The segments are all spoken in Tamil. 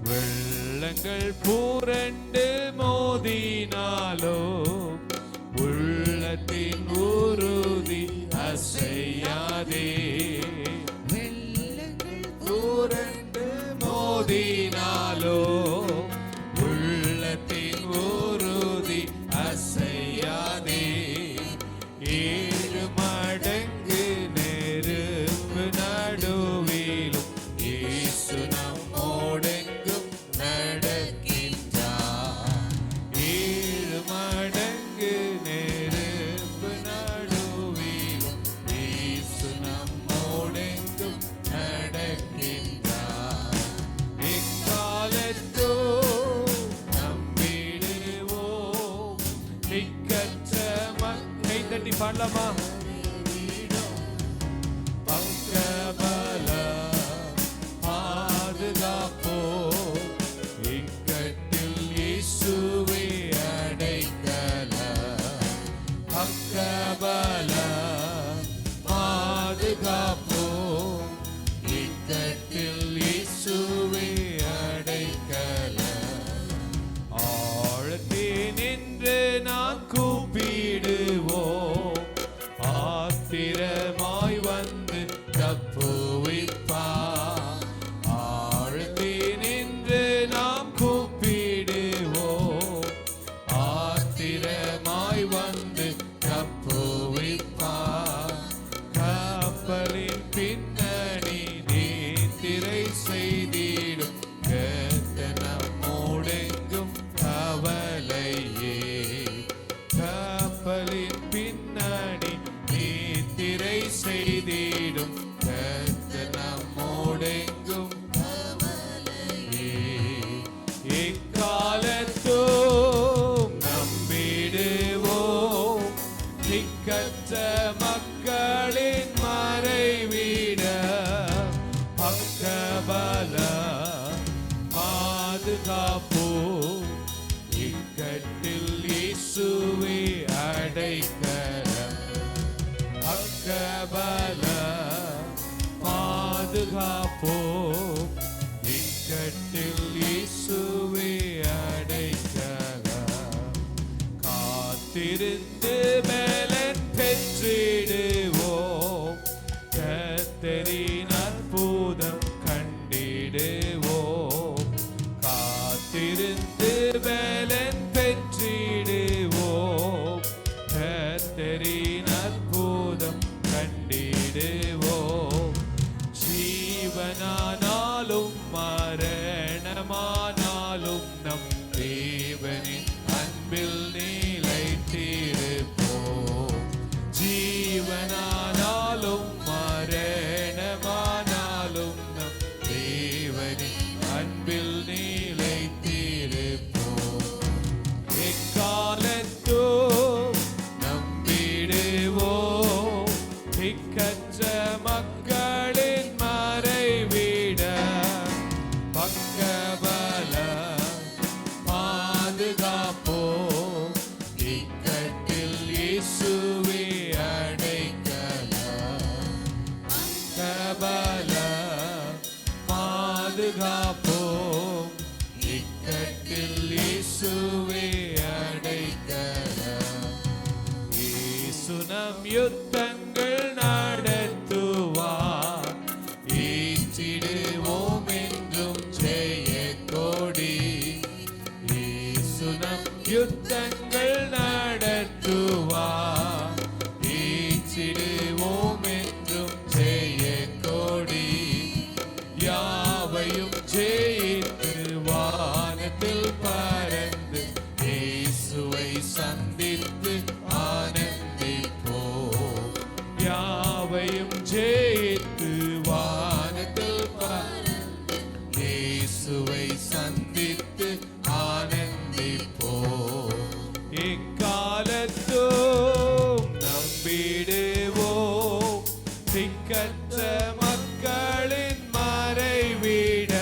வெள்ளங்கள் புரண்டு மோதினாலோ உள்ளத்தின் உறுதி அசையாதே. வெள்ளங்கள் புரண்டு மோதினாலோ உள்ளத்தின் உறுதி அசையாதே. ஏழு மடங்கு நெருப்பு நடுவிலும் இயேசு நம்மோடெங்கும் நடக்கின்றார். ஏழு மடங்கு நெருப்பு நடுவிலும் இயேசு நம்மோடெங்கும் நடக்கின்றார். எக்காலத்தோ நம்பிடுவோம் திக்கற்ற கை தட்டி பாடலாமா? பக்கபல பாதுகாப்போ இக்கட்டில் இயேசுவே அடைக்கல. பக்கபல பாதுகாப்போ இக்கட்டில் இயேசுவே அடைக்கல. ஆழத்தே நின்று நான் கூப்பிடுவோம் ஆத்திரமாய் வந்து தப்புவிப்பார். ஆழத்தே நின்று நாம் கூப்பிடுவோம் ஆத்திரமாய் வந்து தப்புவிப்பார். கப்பலின் பின்னணி நீத்திரை செய்திடும் கர்த்தர் நம்மோடெங்கும் கவலையே. கப்பலின் பின்னணி நீத்திரை செய்திடும் கர்த்தர் நம்மோடெங்கும் கவலையே. எக்காலத்தும் நம்பிடுவோம் திக்கற்ற மக்களின் மறைவிட. பக்கபல பாதுகாப்போ இக்கட்டில் இயேசுவே அடைக்கலம். பக்கபல பாதுகாப்போ இக்கட்டில் இயேசுவே அடைக்கலம். காத்திருந்து மேலன் பெற்றிடுவோம் கர்த்தரின் அற்புதம் கண்டிடுவோம். காத்திருந்து மேலன் பெற்றிடுவோம் கர்த்தரின் அற்புதம் கண்டிடுவோம். ஜீவனானாலும் மரணமானாலும் நம் தேவனின் அன்பில் நிலைத்திருப்போம். ஜீவனானாலும் மரணமானாலும் நம் தேவனின் அன்பில் நிலைத்திருப்போம். எக்காலத்தும் நம்பிடுவோம் திக்கற்ற மக்களின் மறைவிட. பக்கபல பாதுகாப்போ இக்கட்டில் இயேசுவே அடைக்கல. பக்கபல பாதுகாப்போ இக்கட்டில் இயேசுவே அடைக்கல. இயேசு நம் யுத்தங்கள் நடத்துவார் ஈற்றிடுவோம் என்றும் ஜெய கொடி. இயேசு நம் யுத்தங்கள் நடத்துவார் ஈற்றிடுவோம் என்றும் ஜெய கொடி. யாவையும் ஜெயித்து வானத்தில் பறந்து இயேசுவை சந்தித்து ஆனந்திப்போம். யாவையும் ஜெயித்து வானத்தில் பறந்து இயேசுவை சந்தித்து ஆனந்திப்போம். எக்காலத்தும் நம்பிடுவோம் திக்கற்ற மக்களின் மறைவிட.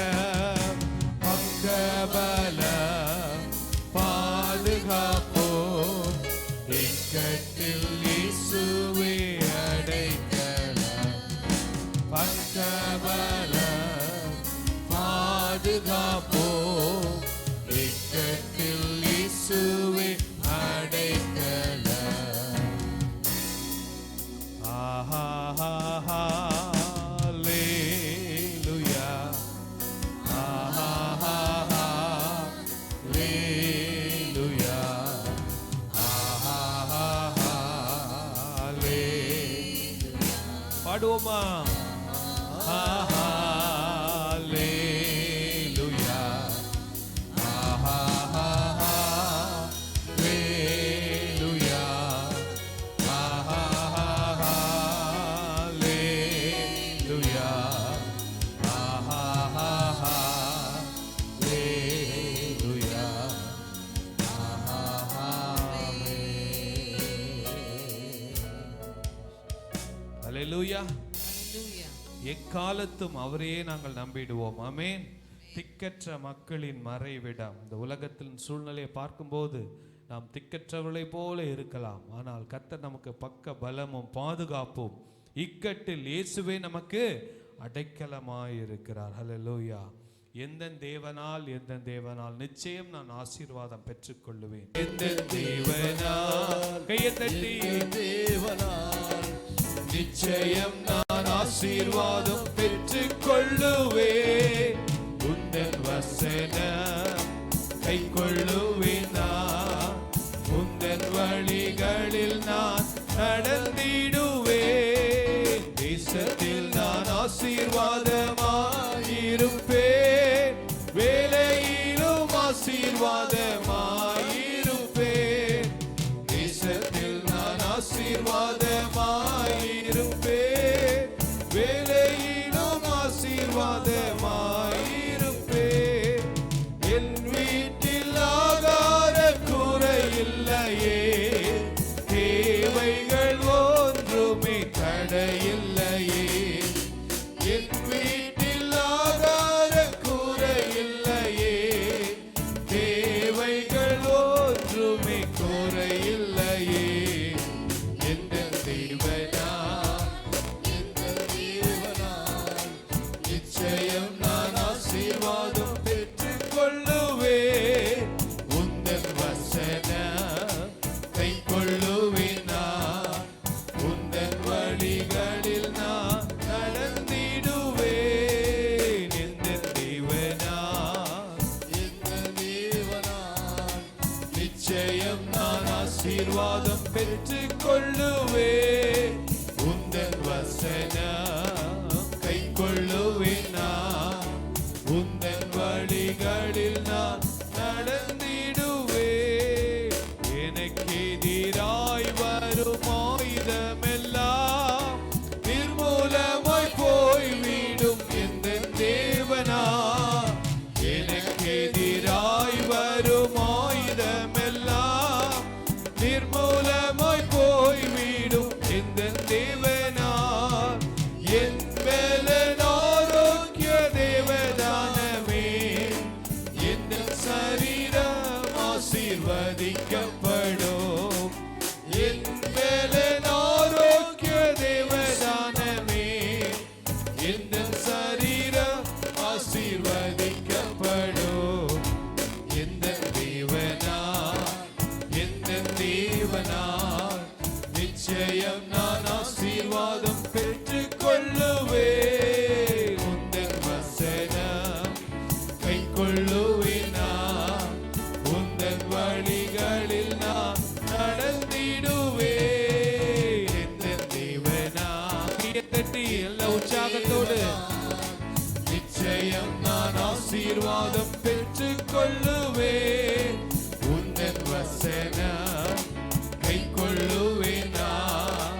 பக்கபல பாதுகாப்போ இக்கட்டில் இயேசுவே அடைக்கலம். பக்கபல பாதுகாப்போ இக்கட்டில் இயேசுவே அடைக்கலம். ஆஹா ஹல்லேலூயா, ஆஹா ஹல்லேலூயா, ஆஹா ஹல்லேலூயா. பாடுவோமா? ஹல்லேலூயா, ஆஹா ஹல்லேலூயா, ஆஹா ஹல்லேலூயா, ஆஹா ஹல்லேலூயா, ஆஹா ஹல்லேலூயா. எக்காலத்தும் அவரையே நாங்கள் நம்பிடுவோம். ஆமென். திக்கற்ற மக்களின் மறைவிடம். இந்த உலகத்தின் சூழ்நிலையை பார்க்கும்போது நாம் திக்கற்றவர்களை போல இருக்கலாம், ஆனால் கர்த்தர் நமக்கு பக்க பலமும் பாதுகாப்பும். இக்கட்டில் இயேசுவே நமக்கு அடைக்கலமாய் இருக்கிறார். ஹல்லேலூயா. எந்த தேவனால் நிச்சயம் நான் ஆசீர்வாதம் பெற்றுக்கொள்ளுவேன். எந்த தேவனால், கையை தட்டி, தேவனால் நிச்சயம் நான் ஆசீர்வாதம் பெற்றுக்கொள்ளுவேன். உந்தன் வசனம் கைக்கொள்ளுவேன் நான், உந்தன் வழிகளில் நான் நடந்திடுவேன். தேசத்தில் நான் ஆசீர்வாதமாயிருப்பேன், வேலையிலும் ஆசீர்வாதமாயிருப்பேன். தேசத்தில் நான் ஆசீர்வாதமாயிருப்பேன், வேலையிலும் ஆசீர்வாதமாயிருப்பேன். என் வீட்டில் ஆகார குறையில்லையே, தேவைகள் ஒன்றுமே தடையில்லையே. என் வீட்டில் ஆகார குறையில்லையே, தேவைகள் ஒன்றுமே குறையில்லையே. எந்த தேவனால் நிச்சயம் நான் ஆசீர்வாதம் பெற்றுக்கொள்ளுவேன். உந்தன் வசனம் கைக்கொள்ளுவேன் நான், உந்தன் வழிகளில் நான் நடந்திடுவேன். எந்த தேவனால் நிச்சயம் நான் ஆசீர்வாதம் பெற்றுக்கொள்ளுவேன். உந்தன் வசனம் கைக்கொள்ளுவேன் நான், உந்தன் வழிகளில் நான் நடந்திடுவேன். எனக்கு எதிராய் வரும் ஆயுதமெல்லாம் நிர்மூலமாய் போய்விடும். எந்த தேவனா, எனக்கு எதிராய் வரும் ஆயுதமெல்லாம் நிர்மூலமாய் போய்விடும். எந்த தேவனா, என் பலன் ஆரோக்கிய தேவதானமே, என் சரீரம் ஆசீர்வதிக்கப்படும். என் பலன் ஆரோக்கிய தேவதானமே, என் சரீரம் ஆசீர்வதிக்கப்படும். எந்த தேவனால் நிச்சயம் நான் ஆசீர்வாதம் பெற்றுக்கொள்ளுவேன். உந்தன் வசனம் கைக்கொள்ளுவேன் நான், உந்தன் வழிகளில் நான் நடந்திடுவேன். எந்த தேவனால் தட்டி எல்லா உற்சாகத்தோடு நிச்சயம் நான் ஆசீர்வாதம் பெற்றுக்கொள்ளுவேன். உந்தன் வசனம் கைக்கொள்ளுவேன் நான்,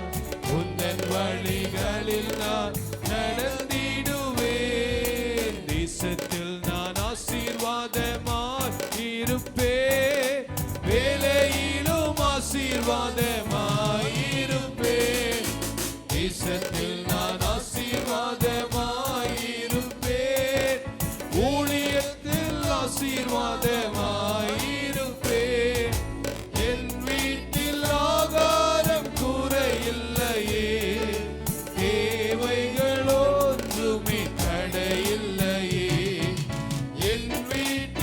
உந்தன் வழிகளில் நான் நடந்திடுவேன். தேசத்தில் நான் ஆசீர்வாதமாய் இருப்பேன், வேலையிலும் ஆசீர்வாதமாய் இருப்பேன். தேசத்தில் நான் ஆசீர்வாதமாய் இருப்பேன், ஊழியத்தில் ஆசீர்வாதமாய் இருப்பேன். என் வீட்டில் ஆகாரம் குறையில்லையே, தேவைகள் ஒன்றுமே தடையில்லையே. என் வீட்டில்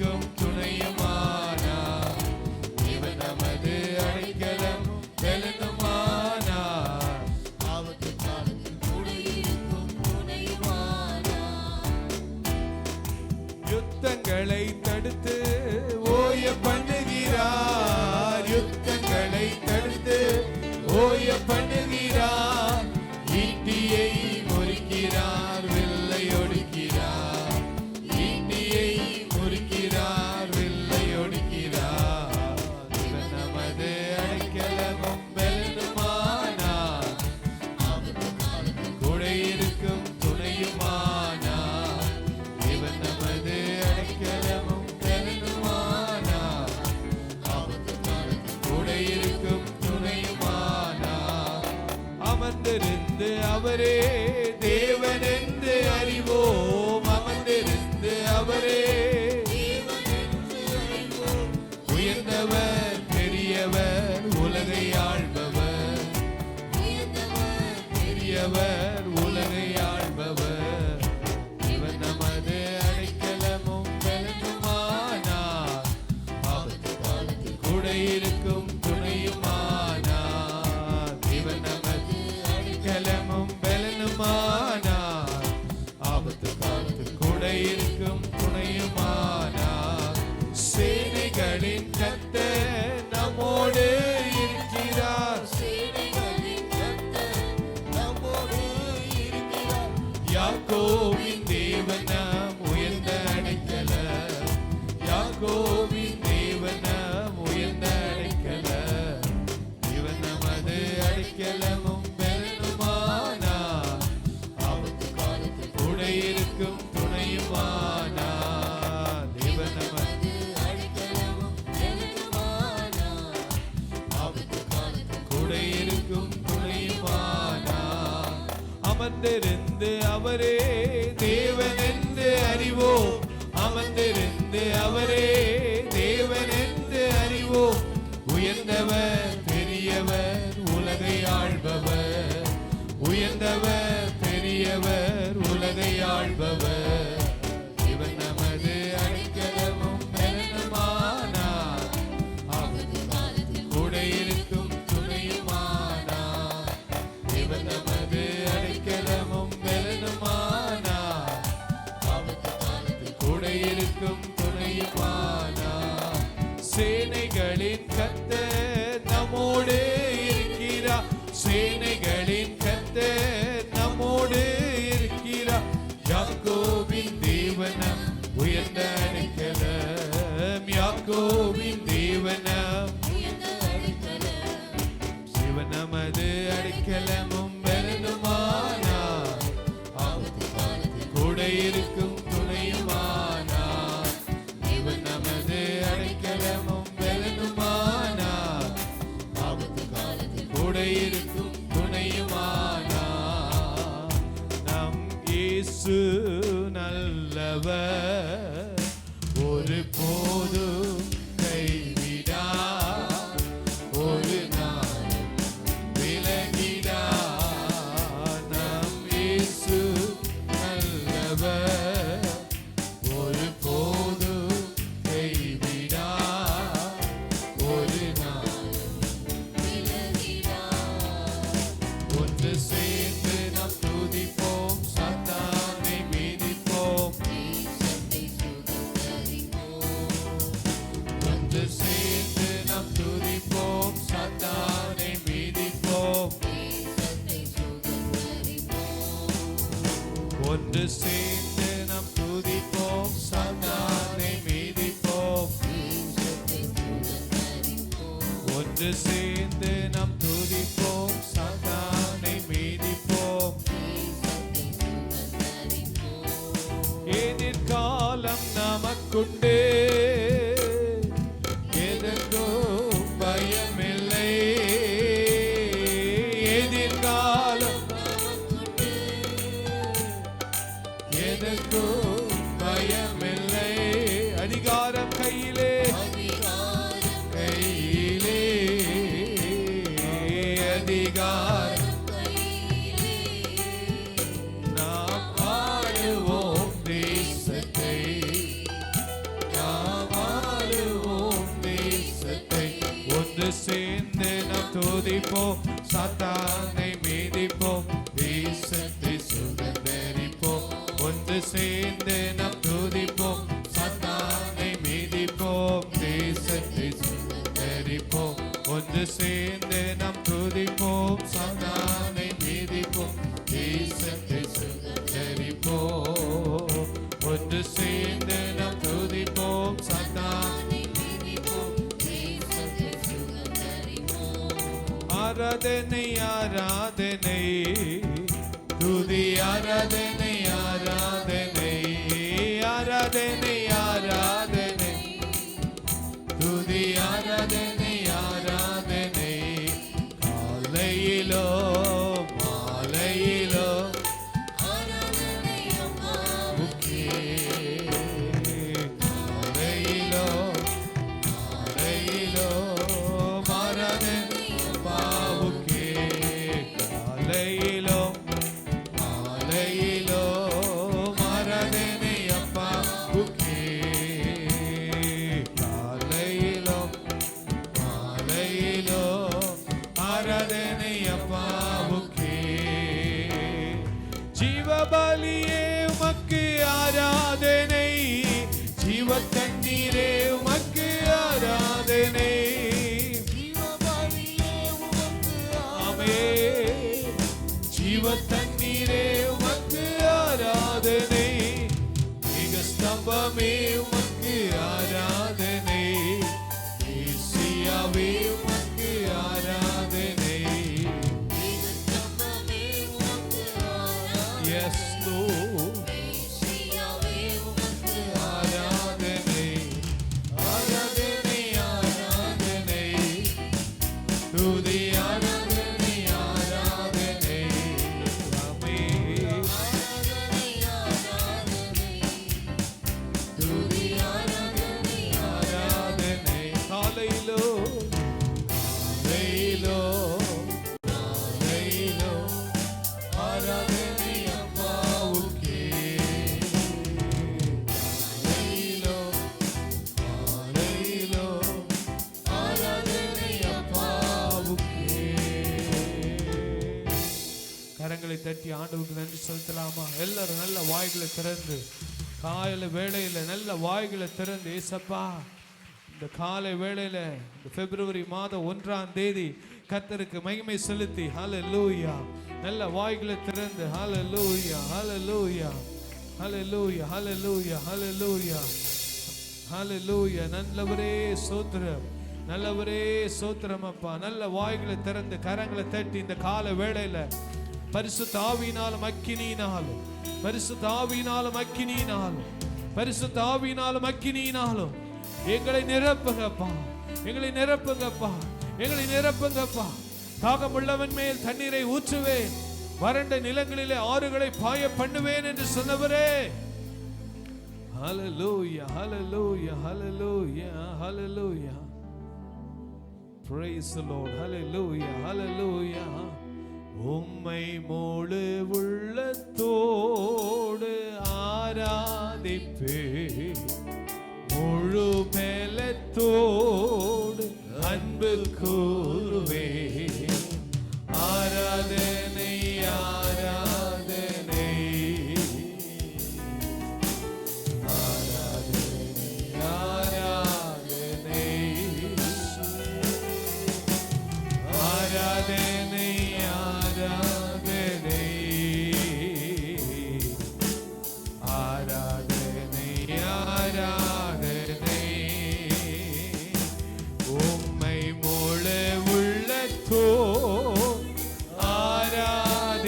இருக்கும் துணையுமானார். இவர் நமது அடைக்கலம் பெலனுமானார். ஆபத்து காலத்தில் கூட இருக்கும் துணையுமானார். யுத்தங்களை தடுத்து ஓய பண்ணுகிறார். யுத்தங்களை தடுத்து ஓய பண்ணுகிறார். ஈட்டியை முறிக்கிறார், வில்லை ஒடுக்கிறார். ஈட்டியை முறிக்கிறார், வில்லை ஒடுக்கிறார். இவர் நமது அடைக்கலமும் பெலனுமானார். ஆபத்து காலத்தில் கூட இருக்கும் துணையுமானார். இவர் நமது அடைக்கலமும் பெலனுமானார். ஆபத்து காலத்தில் கூட இருக்கும் துணையுமானார். அமர்ந்திருந்து அவரே தேவன் என்று அறிவோம். அமர்ந்திருந்து அவரே தேவன் என்று அறிவோம். உயர்ந்தவர் பெரியவர் உலகை ஆள்பவர். உயர்ந்தவர் பெரியவர் உலகை ஆள்பவர். இவர் நமது அடைக்கலமும் பெலனுமானார். ஆபத்து காலத்தில் கூட இருக்கும் துணையுமானார். இவர் நமது அடைக்கலமும் பெலனுமானார். ஆபத்து காலத்தில் கூட இருக்கும் துணையுமானார். சேனைகளின் கர்த்தர் நம்மோடு இருக்கிறார். சேனைகளின் கர்த்தர் நம்மோடு இருக்கிறார். யாக்கோபின் தேவனாம் உயர்ந்த அடைக்கலம். யாக்கோபின் தேவனாம் உயர்ந்த அடைக்கலம். இவன் நமது அடைக்கலமும் பெலனுமானார். ஆபத்து காலத்தில் கூட இருக்கும் துணையுமானார். இவன் நமது அடைக்கலமும் பெலனுமானார். ஆபத்து காலத்தில் கூட இருக்கும் துணையுமானார். அமர்ந்திருந்து அவரே தேவன் என்று அறிவோம். அமர்ந்திருந்து அவரே தேவன் என்று அறிவோம். உயர்ந்தவர் பெரியவர் உலகை ஆள்பவர். உயர்ந்தவர் பெரியவர் உலகை ஆள்பவர். இவர் நமது அடைக்கலமும் பெலனுமானார். ஆபத்து காலத்தில் கூட இருக்கும் துணையுமானார். இவர் நமது அடைக்கலமும் பெலனுமானார். ஆபத்து காலத்தில் கூட இருக்கும் துணையுமானார். சேனைகளின் கர்த்தர் நம்மோடு இருக்கிறார். சேனைகளின் கர்த்தர் நம்மோடு இருக்கிறார். யாக்கோபின் தேவனம் உயர்ந்த அடைக்கலம். யாக்கோபின் தேவனம் உயர்ந்த அடைக்கலம். சிவன் நமது அடைக்கலமும் பெலனுமானார். ஆபத்து காலத்தில் கூட இருக்கும் துணையுமானார். இவன் நமது அடைக்கலமும் பெலனுமானார். ஆபத்து காலத்தில் கூட இருக்கும் துணையுமானார். நம் இயேசு நல்லவர், ஒரு போதும் கைவிடார். ஒரு நாள் விலகிடார். நம் இயேசு நல்லவர், ஒரு போதும் கைவிடார். ஒரு நாள் விலகினார். ஒன்று சேர்ந்து நாம் துதிப்போம். சாத்தானை மீதிப்போம். தேசத்தை சுதந்தரிப்போம். ஒன்று சேர்ந்து நாம் துதிப்போம். சாத்தானை மீதிப்போம். தேசத்தை சுதந்தரிப்போம். ஒன்று சேர்ந்து நாம் துதிப்போம். சாத்தானை மீதிப்போம். தேசத்தை சுதந்தரிப்போம். ஒன்று சேர்ந்து நாம் துதிப்போம். சாத்தானை மீதிப்போம். தேசத்தை சுதந்தரிப்போம். எதிர்காலம் நமக்குண்டு. எதற்கும் பயமில்லை. எதிர்காலம் நமக்குண்டு. எதற்கும் பயமில்லை. அதிகாரம் கையிலே அதிகாரம் கையிலே. அதிகாரம் கையிலே. நாம் ஆளுவோம் தேசத்தை. சேர்ந்து நாம் துதிப்போம் சாத்தானை மீதிப்போம் தேசத்தை சுதந்தரிப்போம் ஒன்று சேர்ந்து நாம் துதிப்போம் சாத்தானை மீதிப்போம் தேசத்தை சுதந்தரிப்போம் ஒன்று சேர்ந்து நாம் துதிப்போம் சாத்தானை மீதிப்போம் தேசத்தை சுதந்தரிப்போம் ஒன்று சேர்ந்து நாம் துதிப்போம் சாத்தானை ஆராதனை ஆராதனை துதி ஆராதனை ஆராதனை ஆராதனை ஆராதனை துதி ஆராதனை ஆராதனை காலையிலோ மாலையிலோ காலையிலோ மாலையிலோ காலையிலோ மாலையிலோ ஆராதனை அப்பாவுக்கே காலையிலோ மாலையிலோ ஆராதனை அப்பாவுக்கே ஜீவபலியே உமக்கு ஆராதனை ஜீவ தண்ணீரே உமக்கு ஆராதனை ஜீவ தண்ணீரே உமக்கு ஆராதனை மிக ஸ்தம்பமே உமக்கு ஆராதனை ஏசியாவே உமக்கு ஆராதனை எஸ் ஆராதனை ஆராதனை ஆராதனை துதி ஆராதனை ஆராதனை காலையிலோ காலையிலோ காலையிலோ ஆராதனை அப்பாவுக்கே காலையிலோ காலையிலோ ஆராதனை அப்பாவுக்கே கரங்களை தட்டி ஆண்டவருக்கு நன்றி செலுத்தலாமா எல்லாரும் நல்ல வாய்களை திறந்து காலையில வேளையில நல்ல வாய்களை திறந்து ஏசப்பா இந்த காலை வேளையில இந்த பிப்ரவரி மாதம் 1ஆம் தேதி கர்த்தருக்கு மகிமை செலுத்தி ஹல்லேலூயா நல்ல வாய்களை திறந்து ஹல்லேலூயா ஹல்லேலூயா ஹல்லேலூயா ஹல்லேலூயா ஹல்லேலூயா ஹல்லேலூயா நல்லவரே ஸ்தோத்திரம் நல்லவரே ஸ்தோத்திரம் அப்பா நல்ல வாய்களை திறந்து கரங்களை தட்டி இந்த கால வேளையில பரிசுத்த ஆவியினாலும் அக்கினியினாலும் பரிசுத்த ஆவியினாலும் அக்கினியினாலும் பரிசுத்த ஆவியினாலும் அக்கினியினாலும் எங்களை நிரப்புங்கப்பா எங்களை நிரப்புங்கப்பா எங்களை நிரப்புங்கப்பா தாகமுள்ளவன் மேல் தண்ணீரை ஊற்றுவேன் வறண்ட நிலங்களிலே ஆறுகளை பாய பண்ணுவேன் என்று சொன்னவரே ஹல்லேலூயா hallelujah hallelujah hallelujah praise the Lord hallelujah hallelujah உம்மை முழு உள்ளத்தோடு ஆராதிப்பேன் முழு பலத்தோடு அன்பு கூறுவேன் ஆராதனை ஆராதனை ஆராதனை ஆராதனை ஆராதனை ஆராதனை ஆராதனை உம்மை முழு உள்ளத்தோ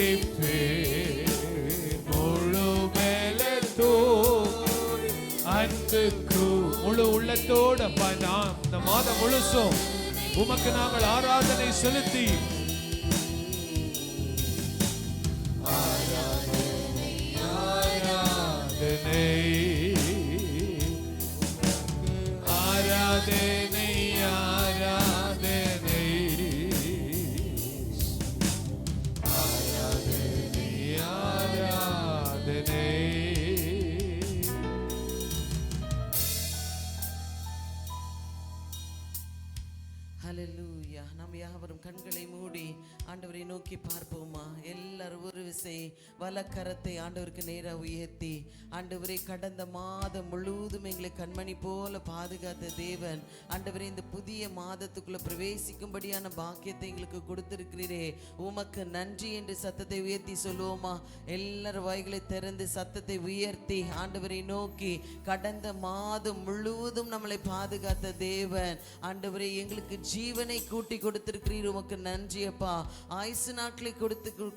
ஆராதிப்பேன் முழு பலத்தோ அன்புக்கு முழு உள்ளத்தோட நாம் இந்த மாதம் முழுசும் உமக்கு நாங்கள் ஆராதனை செலுத்தி ஆராதனை ஆராதனை ஆராதனை ஆராதனை ஆராதனை ஆராதனை ஹalleluya. நாம் யாவரும் கண்களை மூடி ஆண்டவரை நோக்கி பார்ப்போமா? எல்லாரும் ஒரு விசை வலக்கரத்தை ஆண்டவருக்கு நேராக உயர்த்தி, ஆண்டவரே கடந்த மாதம் முழுவதும் எங்களை கண்மணி போல பாதுகாத்த தேவன், ஆண்டவரே இந்த புதிய மாதத்துக்குள்ள பிரவேசிக்கும்படியான பாக்கியத்தை எங்களுக்கு கொடுத்திருக்கிறீரே, உமக்கு நன்றி என்று சத்தத்தை உயர்த்தி சொல்லுவோமா? எல்லாரும் வாய்களை திறந்து சத்தத்தை உயர்த்தி ஆண்டவரை நோக்கி, கடந்த மாதம் முழுவதும் நம்மளை பாதுகாத்த தேவன், ஆண்டவரே எங்களுக்கு ஜீவனை கூட்டி கொடுத்திருக்கிறீர், உமக்கு நன்றி அப்பா. ஆயுசு நாட்களை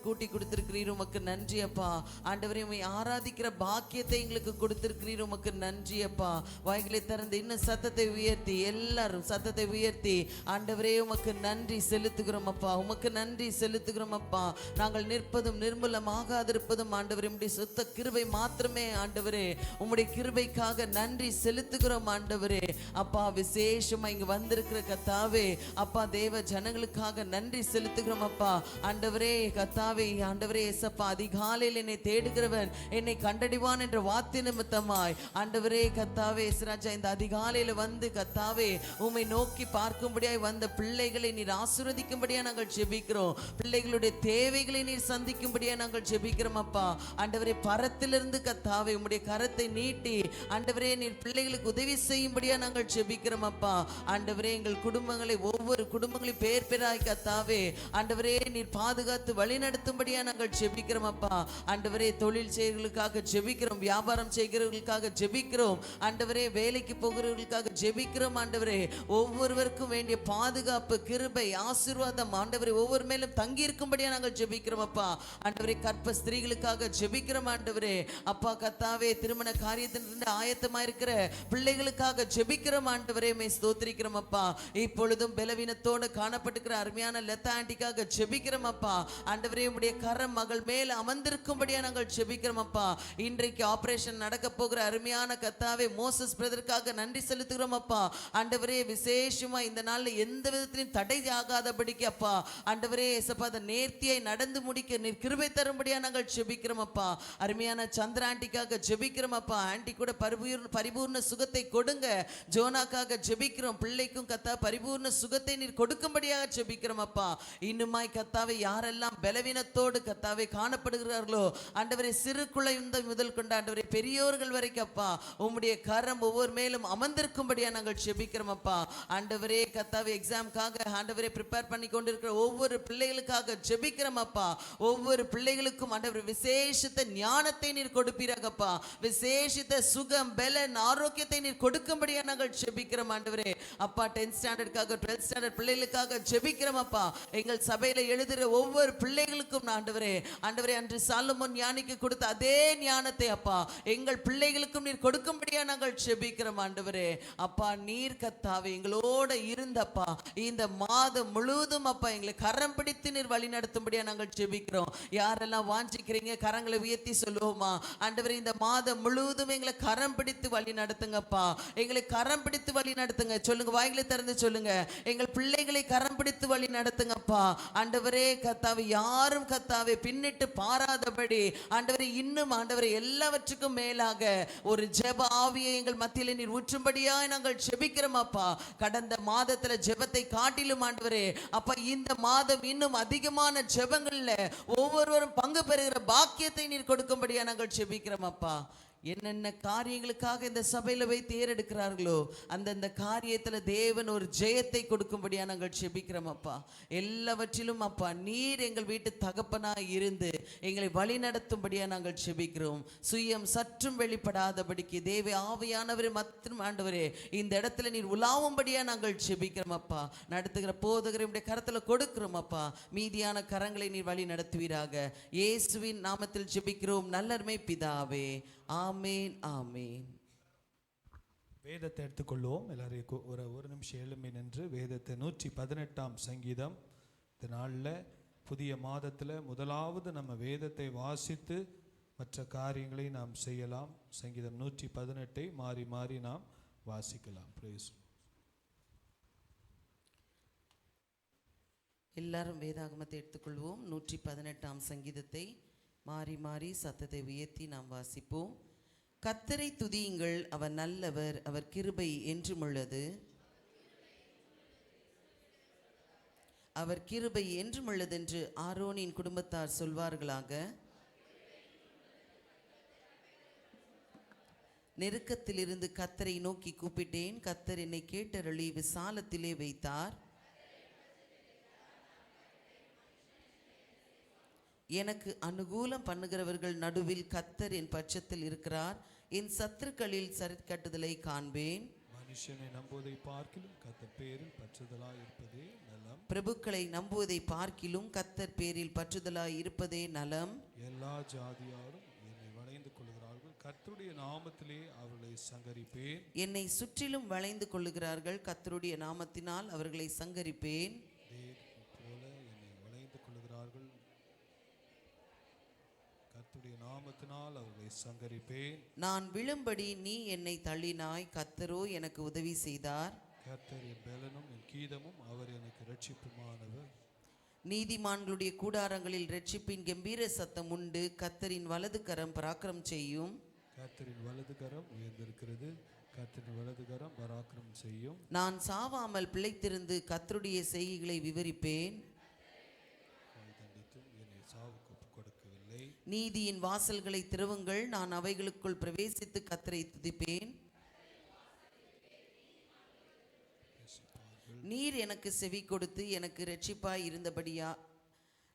கூட்டி கொடுத்திருக்கிறீர், உமக்கு நன்றி அப்பா. ஆண்டவரே உம்மை ஆராதிக்கிற பாக்கியத்தை எங்களுக்கு கொடுத்திருக்கிறீர், உமக்கு நன்றி அப்பா. வாய்களை திறந்து இன்னும் சத்தத்தை உயர்த்தி, எல்லாரும் சத்தத்தை உயர்த்தி ஆண்டவரே உமக்கு நன்றி செலுத்துகிறோம் அப்பா, உமக்கு நன்றி செலுத்துகிறோம் அப்பா. நாங்கள் நிற்பதும் நிர்மூலமாகாதிருப்பதும் ஆண்டவரே உம்முடைய சுத்த கிருபை மாத்திரமே ஆண்டவரே. உம்முடைய கிருபைக்காக நன்றி செலுத்துகிறோம் ஆண்டவரே. அப்பா விசேஷமா இங்க வந்திருக்கிற கத்தாவே அப்பா, தேவ ஜனங்களுக்காக நன்றி செலுத்துகிறோம் அப்பா. ஆண்டவரே கத்தாவே, ஆண்டவரே ஏசப்பா, அதிகாலையில் என்னை தேடுகிறவன் என்னை கண்டடிவான் என்ற வார்த்தை நிமித்தமாய் ஆண்டவரே கத்தாவே இஸ்ராஜா, இந்த அதிகாலையில வந்து கத்தாவே உம்மை நோக்கி பார்க்கும்படியாய் வந்த பிள்ளைகளை நீர் ஆசீர்வதிக்கும்படியா நாங்கள் ஜெபிக்கிறோம். பிள்ளைகளுடைய தேவைகளை நீர் சந்திக்கும்படியா நாங்கள் ஜெபிக்கிறோம் அப்பா. ஆண்டவரே பரத்திலிருந்து கத்தாவே உம்முடைய கரத்தை நீட்டி ஆண்டவரே நீர் பிள்ளைகளுக்கு உதவி செய்யும்படியா நாங்கள் ஜெபிக்கிறோம் அப்பா. ஆண்டவரே எங்கள் குடும்பங்களை, ஒவ்வொரு குடும்பங்களையும் பேர் பேராய் கத்தாவே ஆண்டவரே நீர் பாதுகாத்து வழி நடத்தும்படியா நாங்கள் ஜெபிக்கிறோம் அப்பா. ஆண்டவரே தொழில் செய்கிறவர்களுக்காக ஜெபிக்கிறோம், வியாபாரம் செய்கிறவர்களுக்காக ஜெபிக்கிறோம், ஆண்டவரே வேலைக்கு போகிறவர்களுக்காக ஜெபிக்கிறோம். ஆண்டவரே ஒவ்வொருவருக்கும் வேண்டிய பாதுகாப்பு, கிருபை, ஆசீர்வாதம் ஆண்டவரே ஒவ்வொரு மேலும் தங்கி இருக்கும்படியா நாங்கள் ஜெபிக்கிறோம் அப்பா. ஆண்டவரே கற்ப ஸ்திரீகளுக்காக ஜெபிக்கிறோம் ஆண்டவரே அப்பா. கத்தாவே திருமண காரியத்திலிருந்து ஆயத்தமா இருக்கிற பிள்ளைகளுக்காக ஜெபிக்கிறோம் ஆண்டவரே. மே ஸ்தோத்திரிக்கிறோம் அப்பா. இப்பொழுதும் பலவீனத்தோடு காணப்பட்டிருக்கிற அருமையான லதா ஆண்டிக்காக ஜெபிக்கிறோம் அப்பா. ஆண்டவரே உம்முடைய கரம் மகள் மேல் அமர்ந்திருக்கும்படியா நாங்கள் ஜெபிக்கிறோம் அப்பா. இன்றைக்கு ஆபரேஷன் நடக்க போகிற அருமையான கத்தாவே மோசஸ் பிரதருக்காக நன்றி செலுத்துகிறோம் அப்பா. ஆண்டவரே விசேஷமா இந்த நாள்ல எந்த விதத்திலும் தடை ஆகாதபடிக்கு அப்பா ஆண்டவரே ஏசப்பா அதை நேர்த்தியை நடந்து முடிக்க நீர் கிருபை தரும்படியா நாங்கள் ஜெபிக்கிறோம் அப்பா. அருமையான சந்திர ஆண்டிக்காக ஜெபிக்கிறோம் அப்பா. ஆண்டி கூட பரிபூர்ண சுகத்தை கொடுங்க. ஜோனாக்காக ஜெபிக்கிறோம், பிள்ளைக்கும் கத்தா பரிபூர்ண சுகத்தை நீர் கொடுக்கும்படியாக ஜெபிக்கிறோம் அப்பா. இன்னுமாய் கத்தாவை யாரெல்லாம் பலவீனத்தோடு கத்தாவை காணப்படுகிறார்களோ ஆண்டவரே, சிறு குழந்தை முதல் கொண்டு ஆண்டவரே பெரியோர்கள் வரைக்கும் அப்பா உம்முடைய கரம் ஒவ்வொரு மேலும் அமர்ந்திருக்கும்படியா நாங்கள் ஜெபிக்கிறோம் அப்பா. ஆண்டவரே கத்தாவை எக்ஸாம்காக ஆண்டவரே ப்ரிப்பேர் பண்ணி கொண்டிருக்கிற ஒவ்வொரு பிள்ளைகளுக்காக ஜெபிக்கிறோம் அப்பா. ஒவ்வொரு பிள்ளைகளுக்கும் ஆண்டவரே விசேஷித்த ஞானத்தை நீர் கொடுப்பீராகப்பா. விசேஷித்த சுகம், பலன், ஆரோக்கியத்தை நீர் கொடுக்கும்படியா நாங்கள் ஜெபிக்கிறோம் ஆண்டவரே அப்பா. 10th ஸ்டாண்டர்டுக்காக 12th ஸ்டாண்டர்ட் பிள்ளைகளுக்காக ஜெபிக்கிறோம் அப்பா. எங்கள் சபையில எழுதுகிற ஒவ்வொரு பிள்ளைகளுக்கும் ஆண்டவரே ஆண்டவரே அன்று சாலமோன் ஞானிக்கு கொடுத்த அதே ஞானத்தை அப்பா எங்கள் பிள்ளைகளுக்கும் நீர் கொடுக்கும்படியா நாங்கள் ஜெபிக்கிறோம் ஆண்டவரே அப்பா. நீர் கத்தாவே எங்களோட இருந்தப்பா இந்த மாதம் முழுவதும் அப்பா எங்களை கரம் பிடித்து நீர் வழி நடத்தும்படியா நாங்கள் ஜெபிக்கிறோம். யாரெல்லாம் வாஞ்சிக்கிறீங்க கரங்களை உயர்த்தி சொல்லுவோமா? ஆண்டவரே இந்த மாதம் முழுவதும் எங்களை கரம் பிடித்து வழி நடத்துங்கப்பா. எங்களை கரம் பிடித்து வழி நடத்துங்க. சொல்லுங்க, வாய்களை திறந்து சொல்லுங்க. எங்கள் பிள்ளைகளை கரம் பிடித்து வழி நடத்துங்கப்பா. ஆண்டவரே கத்தாவே யாரும் கத்தாவே பின்னிட்டு பாராதபடி ஆண்டவரே இன்னும் ஆண்டவரே எல்லாவற்றுக்கும் மேலாக ஒரு ஜெப ஆவியை எங்கள் மத்தியில நீர் ஊற்றும்படியாய் நாங்கள் ஜெபிக்கிறோம் அப்பா. கடந்த மாதத்துல ஜெபத்தை காட்டிலும் ஆண்டவரே அப்பா இந்த மாதம் இன்னும் அதிகமான ஜெபங்கள்ல ஒவ்வொருவரும் பங்கு பெறுகிற பாக்கியத்தை நீர் கொடுக்கும்படியா நாங்கள் ஜெபிக்கிறோம் அப்பா. என்னென்ன காரியங்களுக்காக இந்த சபையில போய் தேர்ந்தெடுக்கிறார்களோ அந்தந்த காரியத்துல தேவன் ஒரு ஜெயத்தை கொடுக்கும்படியா நாங்கள் ஜெபிக்கிறோம் அப்பா. எல்லாவற்றிலும் அப்பா நீர் எங்கள் வீட்டு தகப்பனாய் இருந்து எங்களை வழி நடத்தும்படியா நாங்கள் ஜெபிக்கிறோம். சுயம் சற்றும் வெளிப்படாதபடிக்கு தேவ ஆவியானவரே மற்றும் ஆண்டவரே இந்த இடத்துல நீர் உலாவும்படியா நாங்கள் ஜெபிக்கிறோம் அப்பா. நடத்துகிற போதகரை கரத்துல கொடுக்கிறோம் அப்பா. மீதியான கரங்களை நீர் வழி நடத்துவீராக. இயேசுவின் நாமத்தில் ஜெபிக்கிறோம் நல்லருமை பிதாவே. ஆமேன் ஆமேன். வேதத்தை எடுத்துக்கொள்வோம். எல்லாரையும் ஒரு நிமிஷம் எழும்பி நின்று வேதத்தை 118ஆம் சங்கீதம். இந்த நாளில் புதிய மாதத்தில் முதலாவது நம்ம வேதத்தை வாசித்து மற்ற காரியங்களை நாம் செய்யலாம். சங்கீதம் 118 மாறி மாறி நாம் வாசிக்கலாம். பிரைஸ். எல்லாரும் வேதாகமத்தை எடுத்துக்கொள்வோம். 118ஆம் சங்கீதத்தை மாறி மாறி சத்தத்தை உயர்த்தி நாம் வாசிப்போம். கர்த்தரை துதியுங்கள், அவர் நல்லவர், அவர் கிருபை என்றும் உள்ளது. அவர் கிருபை என்றும் உள்ளதென்று ஆரோனின் குடும்பத்தார் சொல்வார்களாக. நெருக்கத்திலிருந்து கர்த்தரை நோக்கி கூப்பிட்டேன், கர்த்தர் என்னை கேட்டருளி விசாலத்திலே வைத்தார். எனக்கு அனுகூலம் பண்ணுகிறவர்கள் நடுவில் கர்த்தர் என் பட்சத்தில் இருக்கிறார். என் சத்துருக்களில் சரிக்கட்டுதலை காண்பேன். மனுஷனை நம்புவதை பார்க்கிலும் கர்த்தர் பேரில் பற்றுதலாய் இருப்பதே நலம். பிரபுக்களை நம்புவதை பார்க்கிலும் கர்த்தர் பேரில் பற்றுதலாய் இருப்பதே நலம். எல்லா ஜாதியாரும் என்னை வளைந்து கொள்கிறார்கள், கர்த்தருடைய நாமத்திலே அவர்களை சங்கரிப்பேன். என்னை சுற்றிலும் வளைந்து கொள்ளுகிறார்கள், கர்த்தருடைய நாமத்தினால் அவர்களை சங்கரிப்பேன். போல என்னை வளைந்து கொள்ளுகிறார்கள், கர்த்தருடைய நாமத்தினால் அவர்களை சங்கரிப்பேன். நான் விழும்படி நீ என்னை தள்ளினாய், கர்த்தரோ எனக்கு உதவி செய்தார். கர்த்தர் என் பெலனும் என் கீதமும், அவர் எனக்கு இரட்சிப்புமானவர். நீதிமான்களுடைய கூடாரங்களில் இரட்சிப்பின் கம்பீர சத்தம் உண்டு. கர்த்தரின் வலது கரம் பராக்கிரம் செய்யும். கர்த்தரின் வலது கரம் உயர்ந்திருக்கிறது, கர்த்தரின் வலது கரம் பராக்கிரம் செய்யும். நான் சாவாமல் பிழைத்திருந்து கர்த்தருடைய செய்கைகளை விவரிப்பேன். தண்டித்தும் என்னை சாவுக்கு ஒப்புக் கொடுக்கவில்லை. நீதியின் வாசல்களை திறவுங்கள், நான் அவைகளுக்குள் பிரவேசித்து கர்த்தரை துதிப்பேன். நீர் எனக்கு செவி கொடுத்து எனக்கு இரட்சிப்பாய் இருந்தபடியா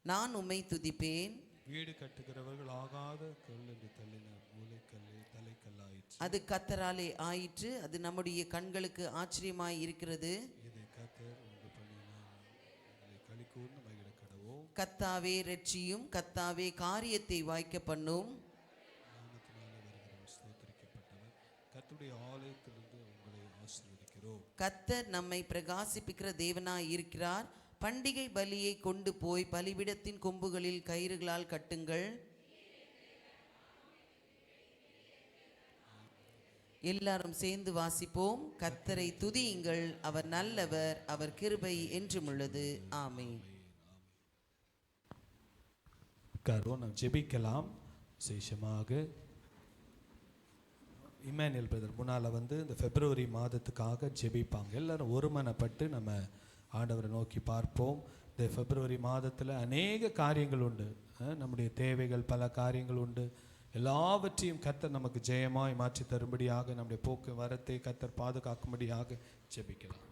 நான் உம்மை துதிப்பேன். வீடு கட்டுகிறவர்கள் ஆகாத கல் என்று தள்ளின மூலைக்கல்லே தலைக்கல்லாயிற்று. அது கர்த்தராலே ஆயிற்று, அது நம்முடைய கண்களுக்கு ஆச்சரியமாய் இருக்கிறது. இதை கர்த்தர் உண்டு பண்ணினார், இதை களி கூர்ந்து மகிழ கடவோம். கர்த்தாவே இரட்சியும், கர்த்தாவே காரியத்தை வாய்க்க பண்ணும். நாமத்தினாலே வருகிறவர் ஸ்தோத்திரிக்கப்பட்டவர். கர்த்தருடைய ஆலயத்திலிருந்து உங்களை ஆசீர்வதிக்கிறோம். கர்த்தர் நம்மை பிரகாசிப்பிக்கிற தேவனாய் இருக்கிறார். பண்டிகை பலியை கொண்டு போய் பலிபீடத்தின் கொம்புகளில் கயிறுகளால் கட்டுங்கள். எல்லாரும் சேர்ந்து வாசிப்போம். கர்த்தரை துதியுங்கள், அவர் நல்லவர், அவர் கிருபை என்றும் உள்ளது. ஆமென். நாம் ஜெபிக்கலாம். விசேஷமாக இமானுவேல் பிரதர் முன்னால் இந்த பிப்ரவரி மாதத்துக்காக ஜெபிப்பாங்க. எல்லாரும் ஒருமனப்பட்டு நம்ம ஆண்டவரை நோக்கி பார்ப்போம். இந்த பிப்ரவரி மாதத்தில் அநேக காரியங்கள் உண்டு, நம்முடைய தேவைகள் பல காரியங்கள் உண்டு. எல்லாவற்றையும் கர்த்தர் நமக்கு ஜெயமாய் மாற்றி தரும்படியாக, நம்முடைய போக்கு வரத்தை கர்த்தர் பாதுகாக்கும்படியாக ஜெபிக்கலாம்.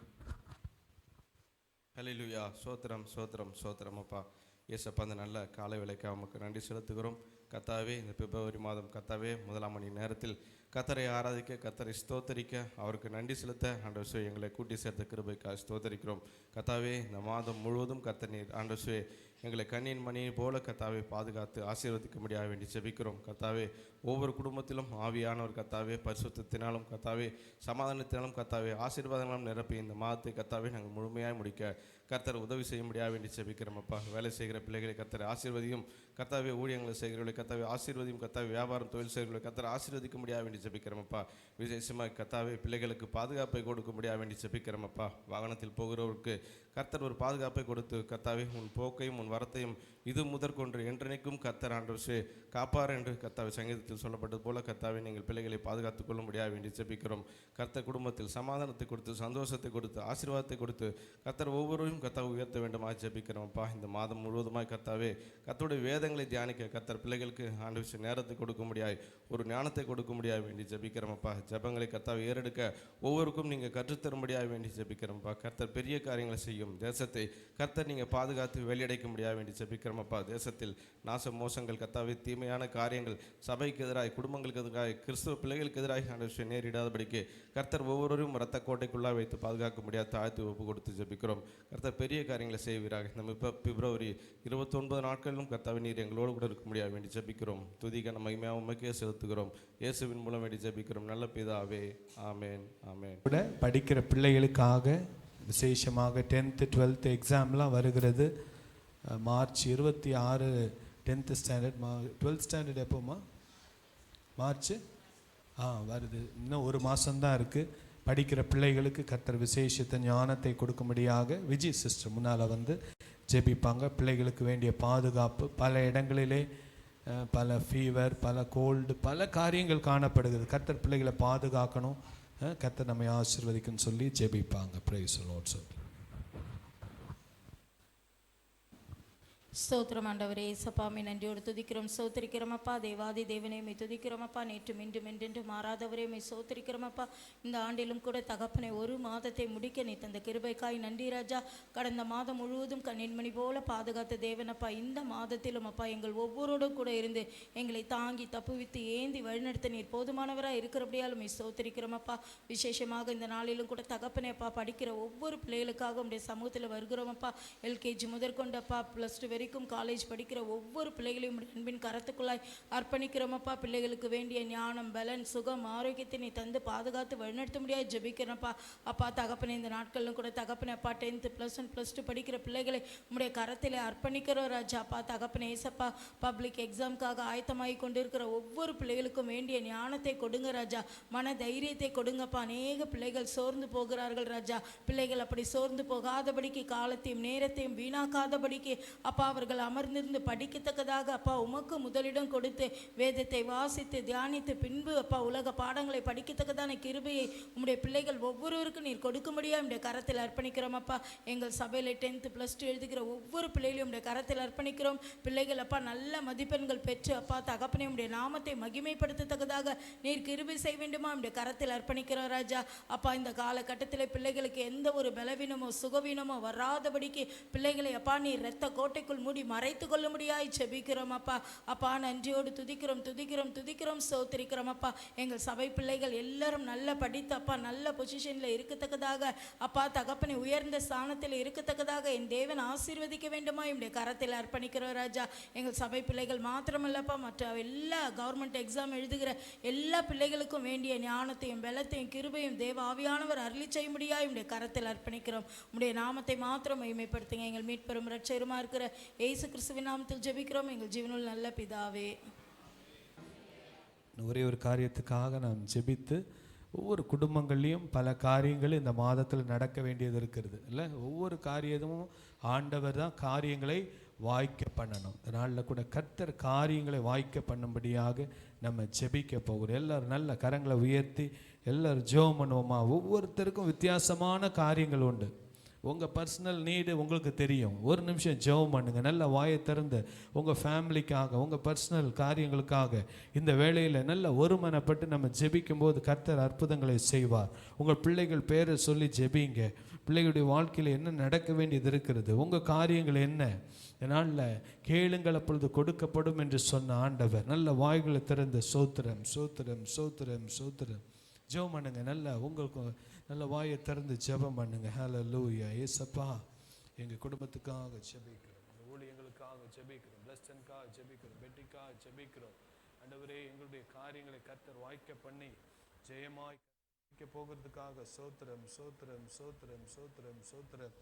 ஹல்லேலூயா. சோத்திரம் சோத்திரம் சோத்திரம் அப்பா. இயேசப்பா, அந்த நல்ல காலை வேளைக்காக நமக்கு நன்றி செலுத்துகிறோம். கர்த்தாவே, இந்த பிப்ரவரி மாதம் கர்த்தாவே 1 மணி நேரத்தில் கர்த்தரை ஆராதிக்க, கர்த்தரை ஸ்தோத்தரிக்க, அவருக்கு நன்றி செலுத்த ஆண்டவரே எங்களை கூட்டி சேர்த்த கிருபைக்காக ஸ்தோத்தரிக்கிறோம். கர்த்தாவே, இந்த மாதம் முழுவதும் கர்த்தர் நீர் ஆண்டவரே எங்களை கண்ணின் மணியை போல கர்த்தாவே பாதுகாத்து ஆசீர்வதிக்க முடியாது வேண்டி ஜெபிக்கிறோம். கர்த்தாவே, ஒவ்வொரு குடும்பத்திலும் ஆவியானவர் கர்த்தாவே பரிசுத்தத்தினாலும் கர்த்தாவே சமாதானத்தினாலும் கர்த்தாவே ஆசீர்வாதங்களும் நிரப்பி இந்த மாதத்தை கர்த்தாவே நாங்கள் முழுமையாக முடிக்க கர்த்தர் உதவி செய்ய முடியாது வேண்டி ஜெபிக்கிறோம். அப்பா, வேலை செய்கிற பிள்ளைகளை கர்த்தர் ஆசீர்வதியும். கர்த்தாவே, ஊழியங்களை செய்கிறவர்களை கர்த்தாவே ஆசீர்வதியும். கர்த்தாவே, வியாபாரம் தொழில் செய்கிறவர்களை கர்த்தர் ஆசீர்வதிக்க முடியாது வேண்டி ஜெபிக்கிறோம். அப்பா, விசேஷமாக கர்த்தாவே பிள்ளைகளுக்கு பாதுகாப்பை கொடுக்க முடியாது வேண்டி ஜெபிக்கிறோம். அப்பா, வாகனத்தில் போகிறவருக்கு கர்த்தர் ஒரு பாதுகாப்பை கொடுத்து கர்த்தாவே உன் போக்கையும் உன் வரத்தையும் இது முதற்கொன்று என்றென்னைக்கும் கர்த்தர் ஆண்டவரே காப்பார் என்று கர்த்தாவே சங்கீதத்தில் சொல்லப்பட்டது போல கர்த்தாவே நீங்கள் பிள்ளைகளை பாதுகாத்துக் கொள்ள முடியாது வேண்டி ஜெபிக்கிறோம். கர்த்தர் குடும்பத்தில் சமாதானத்தை கொடுத்து சந்தோஷத்தை கொடுத்து ஆசீர்வாதத்தை கொடுத்து கர்த்தர் ஒவ்வொருவரையும் கர்த்தாவை உயர்த்த வேண்டுமா ஜெபிக்கிறோம். அப்பா, இந்த மாதம் முழுவதுமாய் கர்த்தாவே கர்த்தருடைய வேதங்களை தியானிக்க கர்த்தர் பிள்ளைகளுக்கு ஆண்டவரே நேரத்தை கொடுக்க முடியாது, ஒரு ஞானத்தை கொடுக்க முடியாது வேண்டி ஜெபிக்கிறோம். அப்பா, ஜெபங்களை கர்த்தாவை ஏறெடுக்க ஒவ்வொருக்கும் நீங்கள் கற்றுத்தரும்படியாக வேண்டி ஜெபிக்கிறோம்ப்பா. கர்த்தர் பெரிய காரியங்களை செய்யும். தேசத்தை கர்த்தர் நீங்கள் பாதுகாத்து வெளியடைக்க முடியாது வேண்டி ஜெபிக்கிறோமப்பா. தேசத்தில் நாச மோசங்கள் கர்த்தாவே தீமையான காரியங்கள் சபைக்கு எதிராக குடும்பங்களுக்கு எதிராக கிறிஸ்துவ பிள்ளைகளுக்கு எதிராக ஆண்டவரே நேரிடாதபடிக்கு கர்த்தர் ஒவ்வொருவரும் இரத்த கோட்டைக்குள்ளாக வைத்து பாதுகாக்க முடியாது தாழ்த்து ஒப்பு கொடுத்து ஜெபிக்கிறோம். கர்த்தர் பெரிய காரியங்களை செய்வீராக. நம்ம இப்போ பிப்ரவரி 29 நாட்களிலும் கர்த்தாவே நீர் எங்களோடு கூட இருக்க முடியாது வேண்டி ஜெபிக்கிறோம். துதிக்க நம்ம மகிமையாக உமக்கே செலுத்துகிறோம். இயேசுவின் மூலம் வேண்டி ஜெபிக்கிறோம் நல்ல பிதாவே. ஆமேன் ஆமேன். கூட படிக்கிற பிள்ளைகளுக்காக விசேஷமாக 10th 12th எக்ஸாம்லாம் வருகிறது. March 26 10th standard 12th standard எப்போம்மா? மார்ச் வருது. இன்னும் ஒரு மாதம்தான் இருக்குது. படிக்கிற பிள்ளைகளுக்கு கர்த்தர் விசேஷத்தை ஞானத்தை கொடுக்கும்படியாக விஜய் சிஸ்டர் முன்னால் ஜெபிப்பாங்க. பிள்ளைகளுக்கு வேண்டிய பாதுகாப்பு, பல இடங்களிலே பல ஃபீவர், பல கோல்டு, பல காரியங்கள் காணப்படுகிறது. கர்த்தர் பிள்ளைகளை பாதுகாக்கணும், கர்த்தர் நம்மை ஆசீர்வதிக்குன்னு சொல்லி ஜெபிப்பாங்க. Praise the Lord. ஸ்தோத்திரம் ஆண்டவரே, ஏசப்பாமை நன்றியோடு துதிக்கிறோம், சோத்திரிக்கிறோம் அப்பா. தேவாதி தேவனே மை துதிக்கிறோம் அப்பா. நேற்று மீண்டும் என்றென்று மாறாதவரே மை சோத்திரிக்கிறோம் அப்பா. இந்த ஆண்டிலும் கூட தகப்பனை ஒரு மாதத்தை முடிக்க நீ தந்த கிருபைக்காய் நன்றி ராஜா. கடந்த மாதம் முழுவதும் கண்ணின்மணி போல பாதுகாத்த தேவனப்பா, இந்த மாதத்திலும் அப்பா எங்கள் ஒவ்வொருவரோடும் கூட இருந்து எங்களை தாங்கி தப்புவித்து ஏந்தி வழிநடத்த நீர் போதுமானவராக இருக்கிறபடியாலும் மை சோத்திரிக்கிறோம் அப்பா. விசேஷமாக இந்த நாளிலும் கூட தகப்பனை அப்பா படிக்கிற ஒவ்வொரு பிள்ளைகளுக்காக உடைய சமூகத்தில் வருகிறோம் அப்பா. எல்கேஜி முதற்கொண்டு அப்பா +2 வரைக்கும் காலேஜ் படிக்கிற ஒவ்வொரு பிள்ளைகளையும் அன்பின் கரத்துக்குள்ளாய் அர்ப்பணிக்கிறோமப்பா. பிள்ளைகளுக்கு வேண்டிய ஞானம், பலன், சுகம், ஆரோக்கியத்தை நீ தந்து பாதுகாத்து வழிநடத்த முடியாது ஜெபிக்கிறப்பா. அப்பா தகப்பனை இந்த நாட்களிலும் கூட தகப்பனை அப்பா 10th +1 +2 படிக்கிற பிள்ளைகளை உடைய கரத்தில் அர்ப்பணிக்கிறோம் ராஜா. அப்பா தகப்பனை ஏசப்பா பப்ளிக் எக்ஸாமுக்காக ஆயத்தமாகி கொண்டிருக்கிற ஒவ்வொரு பிள்ளைகளுக்கும் வேண்டிய ஞானத்தை கொடுங்க ராஜா. மன தைரியத்தை கொடுங்கப்பா. அநேக பிள்ளைகள் சோர்ந்து போகிறார்கள் ராஜா. பிள்ளைகள் அப்படி சோர்ந்து போகாதபடிக்கு, காலத்தையும் நேரத்தையும் வீணாக்காதபடிக்கு அப்பா அவர்கள் அமர்ந்திருந்து படிக்கத்தக்கதாக அப்பா உமக்கு முதலிடம் கொடுத்து வேதத்தை வாசித்து தியானித்து பின்பு அப்பா உலக பாடங்களை படிக்கத்தக்கதான கிருபையை உம்முடைய பிள்ளைகள் ஒவ்வொருவருக்கும் நீர் கொடுக்கும்படியா உடைய கரத்தில் அர்ப்பணிக்கிறோம் அப்பா. எங்கள் சபையில் 10th +2 எழுதுகிற ஒவ்வொரு பிள்ளைகளையும் உடைய கரத்தில் அர்ப்பணிக்கிறோம். பிள்ளைகள் அப்பா நல்ல மதிப்பெண்கள் பெற்று அப்பா தகப்பனை உடைய நாமத்தை மகிமைப்படுத்தத்தக்கதாக நீர் கிருபை செய்ய வேண்டுமா உடைய கரத்தில் அர்ப்பணிக்கிறோம் ராஜா. அப்பா இந்த காலகட்டத்தில் பிள்ளைகளுக்கு எந்த ஒரு பலவீனமோ சுகவீனமோ வராதபடிக்கு பிள்ளைகளை அப்பா நீர் இரத்த கோட்டைக்குள் மூடி மறைத்து கொள்ள முடியாய் ஜெபிக்கிறோம் அப்பா. அப்பா நன்றியோடு துதிக்கிறோம் சோத்திரிக்கிறோம் அப்பா. எங்கள் சபை பிள்ளைகள் எல்லாரும் நல்லா படித்து அப்பா நல்ல பொசிஷனில் இருக்கத்தக்கதாக அப்பா தகப்பனை உயர்ந்த ஸ்தானத்தில் இருக்கத்தக்கதாக என் தேவன் ஆசீர்வதிக்க வேண்டுமா என்னுடைய கரத்தில் அர்ப்பணிக்கிறோம் ராஜா. எங்கள் சபை பிள்ளைகள் மாத்திரமல்லப்பா, மற்ற எல்லா கவர்மெண்ட் எக்ஸாம் எழுதுகிற எல்லா பிள்ளைகளுக்கும் வேண்டிய ஞானத்தையும் பலத்தையும் கிருபையும் தேவ ஆவியானவர் அருளி செய்ய முடியாது என்னுடைய கரத்தில் அர்ப்பணிக்கிறோம். உடைய நாமத்தை மாத்திரம் மகிமைப்படுத்துங்க. எங்கள் மீட்பெரும் இரட்சகருமா இருக்கிற இயேசு கிறிஸ்துவின் நாமத்தில் ஜெபிக்கிறோம் எங்கள் ஜீவனுள்ள நல்ல பிதாவே. ஒரே ஒரு காரியத்துக்காக நாம் ஜெபித்து ஒவ்வொரு குடும்பங்கள்லையும் பல காரியங்கள் இந்த மாதத்தில் நடக்க வேண்டியது இருக்கிறது இல்லை. ஒவ்வொரு காரியமும் ஆண்டவர் தான் காரியங்களை வாய்க்க பண்ணணும். இதனால கூட கர்த்தர் காரியங்களை வாய்க்க பண்ணும்படியாக நம்ம ஜெபிக்க போகிறோம். எல்லாரும் நல்ல கரங்களை உயர்த்தி எல்லாரும் ஜெபம் பண்ணுவோமா. ஒவ்வொருத்தருக்கும் வித்தியாசமான காரியங்கள் உண்டு. உங்கள் பர்சனல் நீடு உங்களுக்கு தெரியும். ஒரு நிமிஷம் ஜெபம் பண்ணுங்கள். நல்ல வாயை திறந்து உங்கள் ஃபேமிலிக்காக உங்கள் பர்சனல் காரியங்களுக்காக இந்த வேளையில் நல்ல ஒருமனப்பட்டு நம்ம ஜெபிக்கும் போது கர்த்தர் அற்புதங்களை செய்வார். உங்கள் பிள்ளைகள் பேரை சொல்லி ஜெபிங்க. பிள்ளைகளுடைய வாழ்க்கையில் என்ன நடக்க வேண்டியது இருக்கிறது, உங்கள் காரியங்கள் என்ன, இதனால் கேளுங்கள் அப்பொழுது கொடுக்கப்படும் என்று சொன்ன ஆண்டவர். நல்ல வாய்களை திறந்து சோத்திரம் சோத்திரம் சோத்திரம் சோத்திரம் ஜெபம் பண்ணுங்க. நல்ல உங்களுக்கு நல்ல வாயை திறந்து ஜெபம் பண்ணுங்க. ஹல்லேலூயா. ஏசப்பா எங்கள் குடும்பத்துக்காக ஜெபிக்கிறோம், எங்கள் ஊழியங்களுக்காக ஜெபிக்கிறோம், பிளஸ்டனுக்காக ஜெபிக்கிறோம், பெட்டிக்காக ஜெபிக்கிறோம். ஆண்டவரே எங்களுடைய காரியங்களை கர்த்தர் வாய்க்க பண்ணி ஜெயமாய் போகிறதுக்காக சோத்திரம் சோத்திரம் சோத்திரம் சோத்திரம் சோத்திரம்.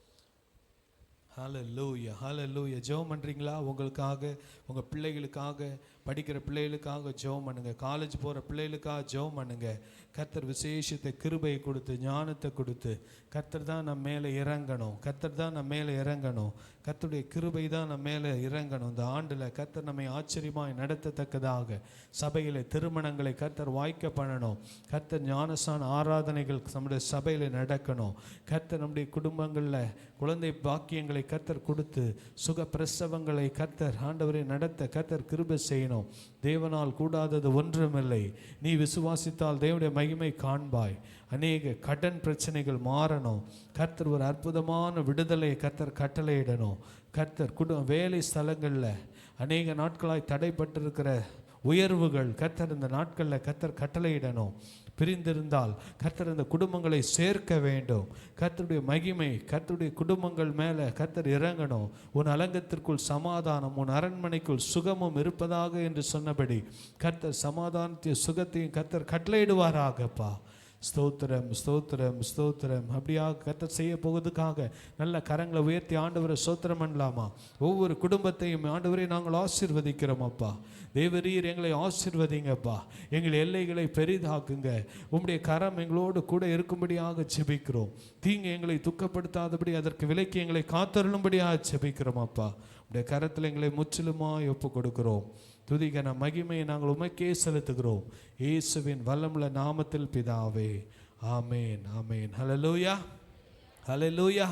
ஹல்லேலூயா ஹல்லேலூயா. ஜெபம் பண்ணுறீங்களா? உங்களுக்காக உங்கள் பிள்ளைகளுக்காக படிக்கிற பிள்ளைகளுக்காக ஜெபம் பண்ணுங்க. காலேஜ் போகிற பிள்ளைகளுக்காக ஜெபம் பண்ணுங்க. கர்த்தர் விசேஷத்தை கிருபையை கொடுத்து ஞானத்தை கொடுத்து கர்த்தர் தான் நம்ம மேலே இறங்கணும். கர்த்தர் தான் நம்ம மேலே இறங்கணும். கர்த்தருடைய கிருபை தான் நம்ம மேலே இறங்கணும். இந்த ஆண்டில் கர்த்தர் நம்மை ஆச்சரியமாய் நடத்தத்தக்கதாக சபையில் திருமணங்களை கர்த்தர் வாய்க்க பண்ணணும். கர்த்தர் ஞானசான ஆராதனைகள் நம்முடைய சபையில் நடக்கணும். கர்த்தர் நம்முடைய குடும்பங்களில் குழந்தை பாக்கியங்களை கர்த்தர் கொடுத்து சுக பிரசவங்களை கர்த்தர் ஆண்டவரை நடத்த கர்த்தர் கிருபை செய்யணும். தேவனால் கூடாதது ஒன்றுமில்லை. நீ விசுவாசித்தால் தேவனுடைய மகிமை காண்பாய். அநேக கடன் பிரச்சனைகள் மாறணும். கர்த்தர் ஒரு அற்புதமான விடுதலை கர்த்தர் கட்டளையிடணும். கர்த்தர் வேலை ஸ்தலங்களில் அநேக நாட்களாய் தடைப்பட்டிருக்கிற உயர்வுகள் கர்த்தர் இந்த நாட்களில் கர்த்தர் கட்டளையிடணும். பிரிந்திருந்தால் கர்த்தர் இந்த குடும்பங்களை சேர்க்க வேண்டும். கர்த்தருடைய மகிமை கர்த்தருடைய குடும்பங்கள் மேலே கர்த்தர் இறங்கணும். உன் அலங்கத்திற்குள் சமாதானம், உன் அரண்மனைக்குள் சுகமும் இருப்பதாக என்று சொன்னபடி கர்த்தர் சமாதானத்தையும் சுகத்தையும் கர்த்தர் கட்டளையிடுவாராகப்பா. ஸ்தோத்திரம் ஸ்தோத்திரம் ஸ்தோத்திரம். அப்படியாக கர்த்தர் செய்ய போவதுக்காக நல்ல கரங்களை உயர்த்தி ஆண்டவரை ஸ்தோத்திரம் பண்ணலாமா? ஒவ்வொரு குடும்பத்தையும் ஆண்டவரை நாங்கள் ஆசீர்வதிக்கிறோம் அப்பா. தேவரீர் எங்களை ஆசீர்வதிங்கப்பா. எங்கள் எல்லைகளை பெரிதாக்குங்க. உம்முடைய கரம் எங்களோடு கூட இருக்கும்படியாக ஜெபிக்கிறோம். தீங்கு எங்களை துக்கப்படுத்தாதபடி அதற்கு விலக்கி எங்களை காத்தருளும்படியாக ஜெபிக்கிறோம் அப்பா. உடைய கரத்தில் எங்களை முற்றிலுமாய் ஒப்பு கொடுக்கிறோம். துதிகன மகிமையை நாங்கள் உமக்கே செலுத்துகிறோம். இயேசுவின் வல்லமுள்ள நாமத்தில் பிதாவே, ஆமேன் ஆமேன். ஹல்லேலூயா ஹல்லேலூயா.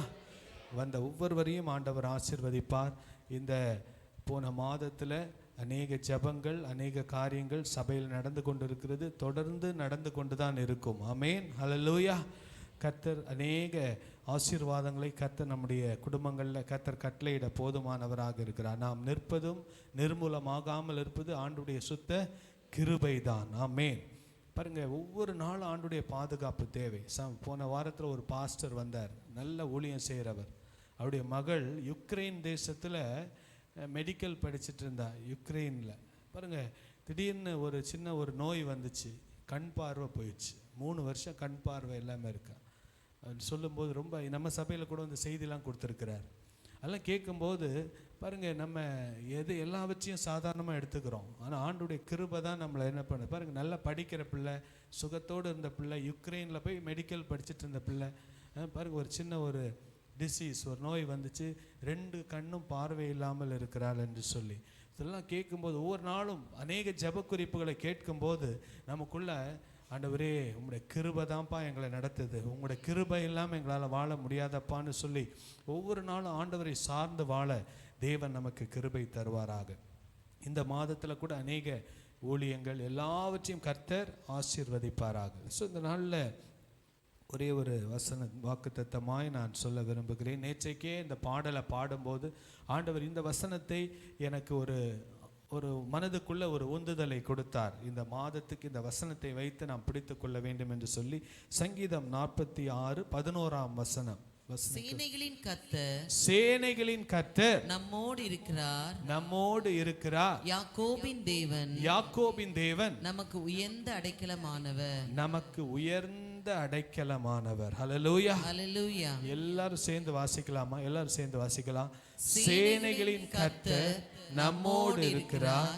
வந்த ஒவ்வொருவரையும் ஆண்டவர் ஆசீர்வதிப்பார். இந்த போன மாதத்தில் அநேக ஜெபங்கள் அநேக காரியங்கள் சபையில் நடந்து கொண்டிருக்கிறது, தொடர்ந்து நடந்து கொண்டு தான் இருக்கும். ஆமென், ஹல்லேலூயா. கர்த்தர் அநேக ஆசீர்வாதங்களை கர்த்தர் நம்முடைய குடும்பங்களில் கர்த்தர் கட்டளையிட போதுமானவராக இருக்கிறார். நாம் நிற்பதும் நிர்மூலமாகாமல் இருப்பது ஆண்டுடைய சுத்த கிருபைதான். ஆமென். பாருங்க, ஒவ்வொரு நாளும் ஆண்டுடைய பாதுகாப்பு தேவை. போன வாரத்தில் ஒரு பாஸ்டர் வந்தார், நல்ல ஊழியம் செய்கிறவர். அவருடைய மகள் யுக்ரைன் தேசத்தில் மெடிக்கல் படிச்சுட்டு இருந்தா. யுக்ரைனில் பாருங்க, திடீர்னு ஒரு சின்ன ஒரு நோய் வந்துச்சு, கண் பார்வை போயிடுச்சு. 3 வருஷம் கண் பார்வை எல்லாமே இருக்கா. சொல்லும்போது ரொம்ப நம்ம சபையில் கூட இந்த செய்திலாம் கொடுத்துருக்கிறார். அதெல்லாம் கேட்கும்போது பாருங்க, நம்ம எல்லாவற்றையும் சாதாரணமாக எடுத்துக்கிறோம். ஆனால் ஆண்டுடைய கிருபை தான் நம்மளை என்ன பண்ண. பாருங்க, நல்லா படிக்கிற பிள்ளை, சுகத்தோடு இருந்த பிள்ளை, யுக்ரைனில் போய் மெடிக்கல் படிச்சுட்டு இருந்த பிள்ளை. பாருங்க, ஒரு சின்ன ஒரு டிசீஸ், ஒரு நோய் வந்துச்சு, 2 கண்ணும் பார்வை இல்லாமல் இருக்கிறாள் என்று சொல்லி. இதெல்லாம் கேட்கும்போது ஒவ்வொரு நாளும் அநேக ஜெப குறிப்புகளை கேட்கும்போது நமக்குள்ள, ஆண்டவரே உங்களுடைய கிருபை தான்ப்பா எங்களை நடத்துது, உங்களுடைய கிருபை இல்லாமல் எங்களால் வாழ முடியாதப்பான்னு சொல்லி ஒவ்வொரு நாளும் ஆண்டவரை சார்ந்து வாழ தேவன் நமக்கு கிருபை தருவாராக. இந்த மாதத்தில் கூட அநேக ஊழியங்கள் எல்லாவற்றையும் கர்த்தர் ஆசீர்வதிப்பாராக. ஸோ இந்த நாளில் ஒரே ஒரு வசன வாக்குத்தத்தமாய் நான் சொல்ல விரும்புகிறேன். நேற்றைக்கே இந்த பாடலை பாடும்போது ஆண்டவர் இந்த வசனத்தை எனக்கு ஒரு மனதுக்குள்ள ஒரு உந்துதலை கொடுத்தார். இந்த மாதத்துக்கு இந்த வசனத்தை வைத்து நாம் பிடித்து கொள்ள வேண்டும் என்று சொல்லி சங்கீதம் 46:11 வசனம். சேனைகளின் கர்த்தர், சேனைகளின் கர்த்தர் நம்மோடு இருக்கிறார், நம்மோடு இருக்கிறார். யாக்கோபின் தேவன், யாக்கோபின் தேவன் நமக்கு உயர்ந்த அடைக்கலமானவர், நமக்கு உயர்ந்த அடைக்கலமானவர். ஹல்லேலூயா, ஹல்லேலூயா. எல்லாரும் சேர்ந்து வாசிக்கலாமா? எல்லாரும் சேர்ந்து வாசிக்கலாம். சேனைகளின் கர்த்தர் நம்மோடு இருக்கிறார்,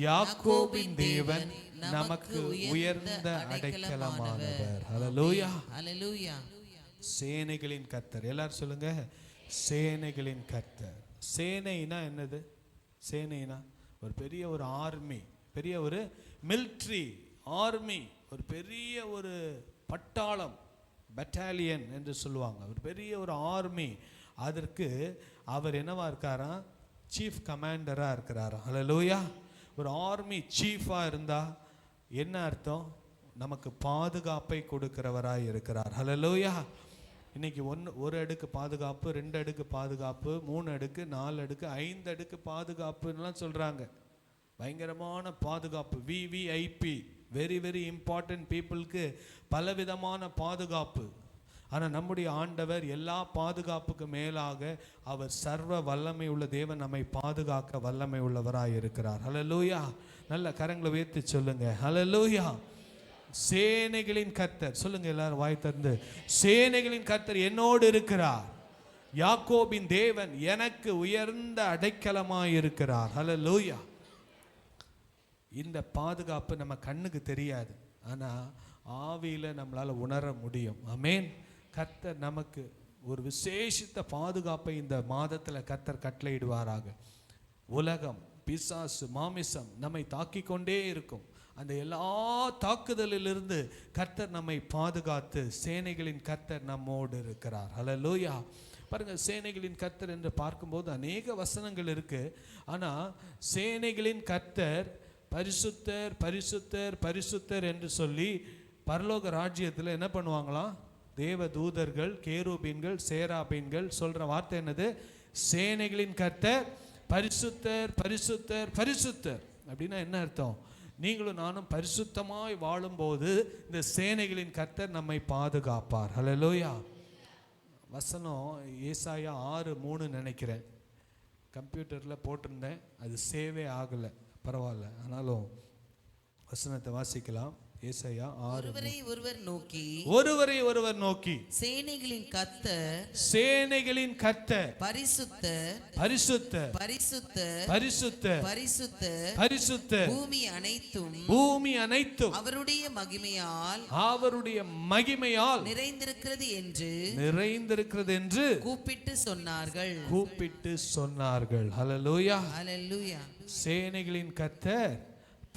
யாக்கோபின் தேவன் நமக்கு உயர்ந்த அடைக்கலமானவர். ஹல்லேலூயா, ஹல்லேலூயா. சேனைகளின் கர்த்தர். எல்லாரும் சொல்லுங்க, சேனைகளின் கர்த்தர். சேனைனா என்னது? சேனைனா ஒரு பெரிய ஒரு ஆர்மி, பெரிய ஒரு மிலிட்ரி ஆர்மி, ஒரு பெரிய ஒரு பட்டாளம், பட்டாலியன் என்று சொல்லுவாங்க. ஒரு பெரிய ஒரு ஆர்மி. அதற்கு அவர் என்னவா இருக்காரா? சீஃப் கமாண்டராக இருக்கிறாரா? ஹல்லேலூயா. ஒரு ஆர்மி சீஃபாக இருந்தா என்ன அர்த்தம்? நமக்கு பாதுகாப்பை கொடுக்கிறவராய் இருக்கிறார். ஹல்லேலூயா. இன்னைக்கு ஒரு அடுக்கு பாதுகாப்பு, 2 அடுக்கு பாதுகாப்பு, 3 அடுக்கு, 4 அடுக்கு, 5 அடுக்கு பாதுகாப்புலாம் சொல்றாங்க. பயங்கரமான பாதுகாப்பு, விவிஐபி, வெரி வெரி இம்பார்ட்டன்ட் பீப்புளுக்கு பலவிதமான பாதுகாப்பு. ஆனால் நம்முடைய ஆண்டவர் எல்லா பாதுகாப்புக்கு மேலாக அவர் சர்வ வல்லமை உள்ள தேவன், நம்மை பாதுகாக்க வல்லமை உள்ளவராய் இருக்கிறார். ஹல்லேலூயா. நல்ல கரங்களை உயர்த்தி சொல்லுங்க, ஹல்லேலூயா. சேனைகளின் கர்த்தர் சொல்லுங்க எல்லாரும் வாய் திறந்து, சேனைகளின் கர்த்தர் என்னோடு இருக்கிறார், யாக்கோபின் தேவன் எனக்கு உயர்ந்த அடைக்கலமாய் இருக்கிறார். ஹல்லேலூயா. இந்த பாதுகாப்பு நம்ம கண்ணுக்கு தெரியாது, ஆனா ஆவியில நம்மளால உணர முடியும். ஆமென். கர்த்தர் நமக்கு ஒரு விசேஷித்த பாதுகாப்பை இந்த மாதத்துல கர்த்தர் கட்டளையிடுவாராக. உலகம், பிசாசு, மாமிசம் நம்மை தாக்கிக் கொண்டே இருக்கும். அந்த எல்லா தாக்குதலிலிருந்து கர்த்தர் நம்மை பாதுகாத்து சேனைகளின் கர்த்தர் நம்மோடு இருக்கிறார். ஹல்லேலூயா. பாருங்க, சேனைகளின் கர்த்தர் என்று பார்க்கும்போது அநேக வசனங்கள் இருக்கு. ஆனா சேனைகளின் கர்த்தர் பரிசுத்தர் பரிசுத்தர் பரிசுத்தர் என்று சொல்லி பரலோக ராஜ்யத்தில் என்ன பண்ணுவாங்களாம்? தேவ தூதர்கள், கேருபீன்கள், சேராபீன்கள் சொல்ற வார்த்தை என்னது? சேனைகளின் கர்த்தர் பரிசுத்தர் பரிசுத்தர் பரிசுத்தர். அப்படின்னா என்ன அர்த்தம்? நீங்களும் நானும் பரிசுத்தமாய் வாழும்போது இந்த சேனைகளின் கர்த்தர் நம்மை பாதுகாப்பார். ஹல்லேலூயா. வசனம் ஏசாயா 6:3 நினைக்கிறேன், கம்ப்யூட்டரில் போட்டிருந்தேன், அது சேவே ஆகலை, பரவாயில்ல, ஆனாலும் வசனத்தை வாசிக்கலாம். ஏசாயா 6. ஒருவரை ஒருவர் நோக்கி சேனைகளின் கர்த்தர், சேனைகளின் கர்த்தர் பரிசுத்தர் பரிசுத்தர் பரிசுத்தர் பரிசுத்தர் பரிசுத்தர் பரிசுத்தர், பூமி அனைத்தும் அவருடைய மகிமையால் நிறைந்திருக்கிறது என்று கூப்பிட்டு சொன்னார்கள். ஹல்லேலூயா, ஹல்லேலூயா. சேனைகளின் கர்த்தர்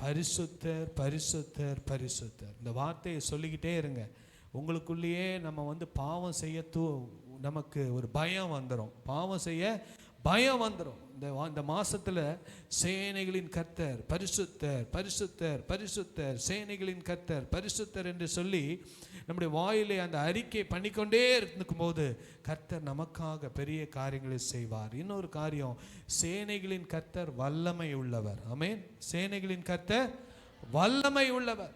பரிசுத்தர் பரிசுத்தர் பரிசுத்தர். இந்த வார்த்தையை சொல்லிக்கிட்டே இருங்க. உங்களுக்குள்ளேயே நம்ம பாவம் செய்ய நமக்கு ஒரு பயம் வந்துடும். பாவம் செய்ய பயம் வந்துடும். இந்த மாசத்துல சேனைகளின் கர்த்தர் பரிசுத்தர் பரிசுத்தர் பரிசுத்தர், சேனைகளின் கர்த்தர் பரிசுத்தர் என்று சொல்லி நம்முடைய வாயிலே அந்த அறிக்கை பண்ணிக்கொண்டே இருக்கும்போது கர்த்தர் நமக்காக பெரிய காரியங்களை செய்வார். இன்னொரு காரியம், சேனைகளின் கர்த்தர் வல்லமை உள்ளவர். ஆமென். சேனைகளின் கர்த்தர் வல்லமை உள்ளவர்.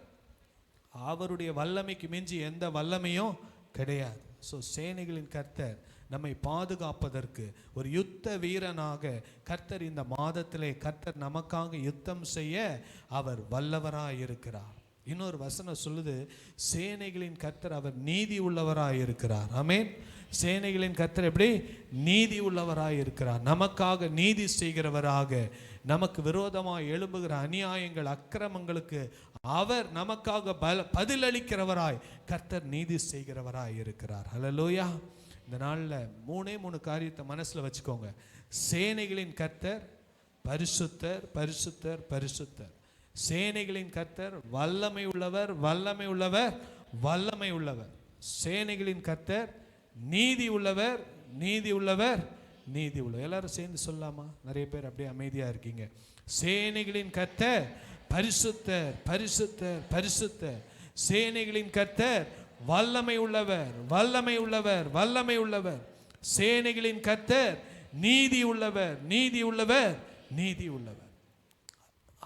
அவருடைய வல்லமைக்கு மிஞ்சி எந்த வல்லமையும் கிடையாது. ஸோ சேனைகளின் கர்த்தர் நம்மை பாதுகாப்பதற்கு ஒரு யுத்த வீரனாக கர்த்தர் இந்த மாதத்திலே கர்த்தர் நமக்காக யுத்தம் செய்ய அவர் வல்லவராய் இருக்கிறார். இன்னொரு வசனம் சொல்லுது, சேனைகளின் கர்த்தர் அவர் நீதி உள்ளவராய் இருக்கிறார். ஆமென். சேனைகளின் கர்த்தர் எப்படி நீதி உள்ளவராய் இருக்கிறார், நமக்காக நீதி செய்கிறவராக, நமக்கு விரோதமாக எழும்புகிற அநியாயங்கள் அக்கிரமங்களுக்கு அவர் நமக்காக பதிலளிக்கிறவராய் கர்த்தர் நீதி செய்கிறவராய் இருக்கிறார். ஹல்லேலூயா. இந்த நாளில் மூணு காரியத்தை மனசில் வச்சுக்கோங்க. சேனைகளின் கர்த்தர் பரிசுத்தர் பரிசுத்தர் பரிசுத்தர். சேனைகளின் கர்த்தர் வல்லமை உள்ளவர் வல்லமை உள்ளவர் வல்லமை உள்ளவர். சேனைகளின் கர்த்தர் நீதி உள்ளவர் நீதி உள்ளவர் நீதி உள்ளவர். எல்லாரும் சேர்ந்து சொல்லலாமா? நிறைய பேர் அப்படியே அமைதியா இருக்கீங்க. சேனைகளின் கர்த்தர் பரிசுத்தர் பரிசுத்தர் பரிசுத்தர். சேனைகளின் கர்த்தர் வல்லமை உள்ளவர் வல்லமை உள்ளவர் வல்லமை உள்ளவர். சேனைகளின் கர்த்தர் நீதி உள்ளவர் நீதி உள்ளவர் நீதி உள்ளவர்.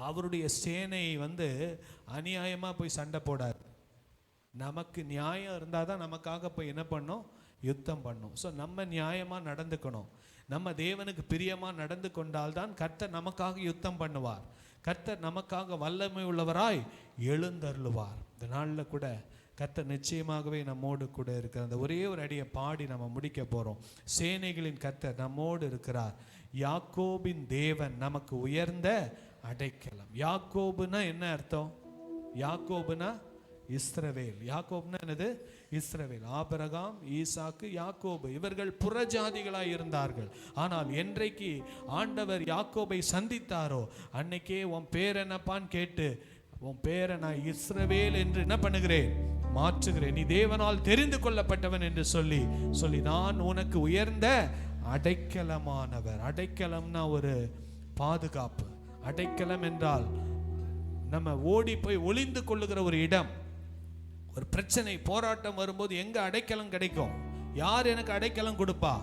அவருடைய சேனை அநியாயமா போய் சண்டை போடாது. நமக்கு நியாயம் இருந்தால் தான் நமக்காக போய் என்ன பண்ணும்? யுத்தம் பண்ணும். ஸோ நம்ம நியாயமா நடந்துக்கணும். நம்ம தேவனுக்கு பிரியமா நடந்து கொண்டால்தான் கர்த்தர் நமக்காக யுத்தம் பண்ணுவார். கர்த்தர் நமக்காக வல்லமை உள்ளவராய் எழுந்தருளுவார். இந்த நாளில் கூட கர்த்தர் நிச்சயமாகவே நம்மோடு கூட இருக்கிறார். அந்த ஒரே ஒரு அடியை பாடி நம்ம முடிக்க போகிறோம். சேனைகளின் கர்த்தர் நம்மோடு இருக்கிறார். யாக்கோபின் தேவன் நமக்கு உயர்ந்த அடைக்கலம். யாக்கோபுனா என்ன அர்த்தம்? யாக்கோபுனா இஸ்ரவேல். யாக்கோபுனா என்னது? இஸ்ரவேல். ஆபிரகாம், ஈசாக்கு, யாக்கோபு இவர்கள் புறஜாதிகளாய் இருந்தார்கள். ஆனால் என்றைக்கு ஆண்டவர் யாக்கோபை சந்தித்தாரோ அன்னைக்கே உன் பேர் என்னப்பான்னு கேட்டு, உன் பேரை நான் இஸ்ரவேல் என்று என்ன பண்ணுகிறேன்? மாற்றுகிறேன். நீ தேவனால் தெரிந்து கொள்ளப்பட்டவன் என்று சொல்லி நான் உனக்கு உயர்ந்த அடைக்கலமானவர். அடைக்கலம்னா ஒரு பாதுகாப்பு. அடைக்கலம் என்றால் நம்ம ஓடி போய் ஒளிந்து கொள்ளுகிற ஒரு இடம். ஒரு பிரச்சனை போராட்டம் வரும்போது எங்க அடைக்கலம் கிடைக்கும்? யார் எனக்கு அடைக்கலம் கொடுப்பா?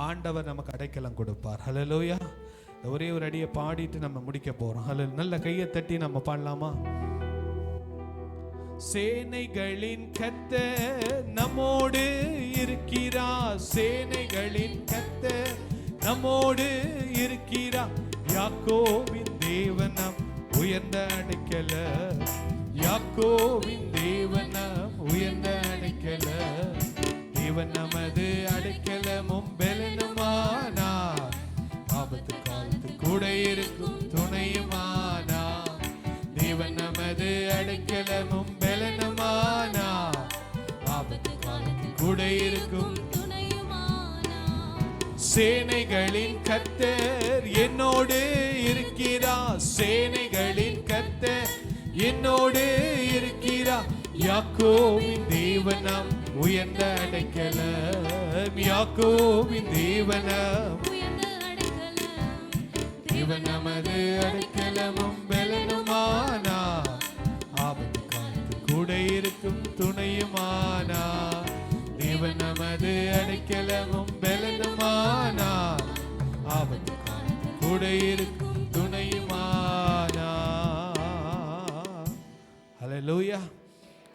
ஆண்டவர் நமக்கு அடைக்கலம் கொடுப்பார். ஹல்லேலூயா. ஒரே ஒரு அடியை பாடிட்டு நம்ம முடிக்க போறோம். நல்ல கையை தட்டி நம்ம பாடலாமா? சேனைகளின் கர்த்தர் நம்மோடு இருக்கிறார். சேனைகளின் கர்த்தர் நம்மோடு இருக்கிறார். யாக்கோபின் தேவனம் உயர்ந்த அடைக்கலம். யாக்கோபின் தேவனம் உயர்ந்த அடைக்கலம். தேவன் நமது அடைக்கலமும் பெலனுமானார். ஆபத்து காலத்து கூட இருக்கும் துணையுமானார். தேவன் நமது அடைக்கலமும் பெலனுமானார். ஆபத்து காலத்து கூட இருக்கும் சேனைகளின் கர்த்தர் என்னோடு இருக்கிறார். சேனைகளின் கர்த்தர் என்னோடு இருக்கிறார். யாக்கோபின் தேவனம் உயர்ந்த அடைக்கலம். யாக்கோபின் தேவனம் தேவன் நமது அடைக்கலமும் பெலனுமானார். ஆபத்து காலத்து கூட இருக்கும் துணையுமானார். தேவன் நமது அடைக்கலமும் பெலனுமானார். ஆபத்து காலத்து கூட இருக்கும் துணையுமானார். ஹல்லேலூயா.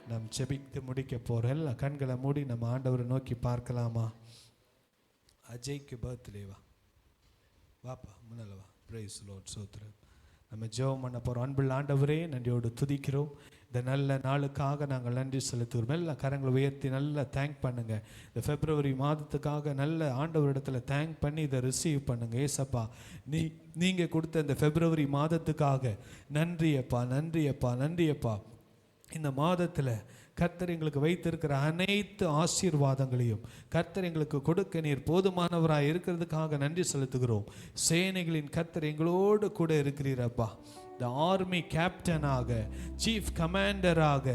நாம் ஜெபித்து முடிக்க போறோம். எல்லாம் கண்களை மூடி நம்ம ஆண்டவரை நோக்கி பார்க்கலாமா? அஜய்க்கு பர்த்டேவா? வாப்பா முன்னால வா. Praise lord. சோத்ரம். நம்ம ஜெபம் பண்ண போறோம். அன்புள்ள ஆண்டவரே, நன்றியோடு துதிக்கிறோம். இந்த நல்ல நாளுக்காக நாங்கள் நன்றி செலுத்துகிறோம். எல்லாம் கரங்களை உயர்த்தி நல்லா தேங்க் பண்ணுங்க. இந்த பிப்ரவரி மாதத்துக்காக நல்ல ஆண்டவரிடத்தில் தேங்க் பண்ணி இதை ரிசீவ் பண்ணுங்க. ஏசப்பா, நீங்கள் கொடுத்த இந்த பிப்ரவரி மாதத்துக்காக நன்றியப்பா நன்றியப்பா நன்றியப்பா. இந்த மாதத்தில் கர்த்தர் எங்களுக்கு வைத்திருக்கிற அனைத்து ஆசீர்வாதங்களையும் கர்த்தர் எங்களுக்கு கொடுக்க நீர் போதுமானவராக இருக்கிறதுக்காக நன்றி செலுத்துகிறோம். சேனைகளின் கர்த்தர் எங்களோடு கூட இருக்கிறீரப்பா. இந்த ஆர்மி கேப்டனாக, சீஃப் கமாண்டராக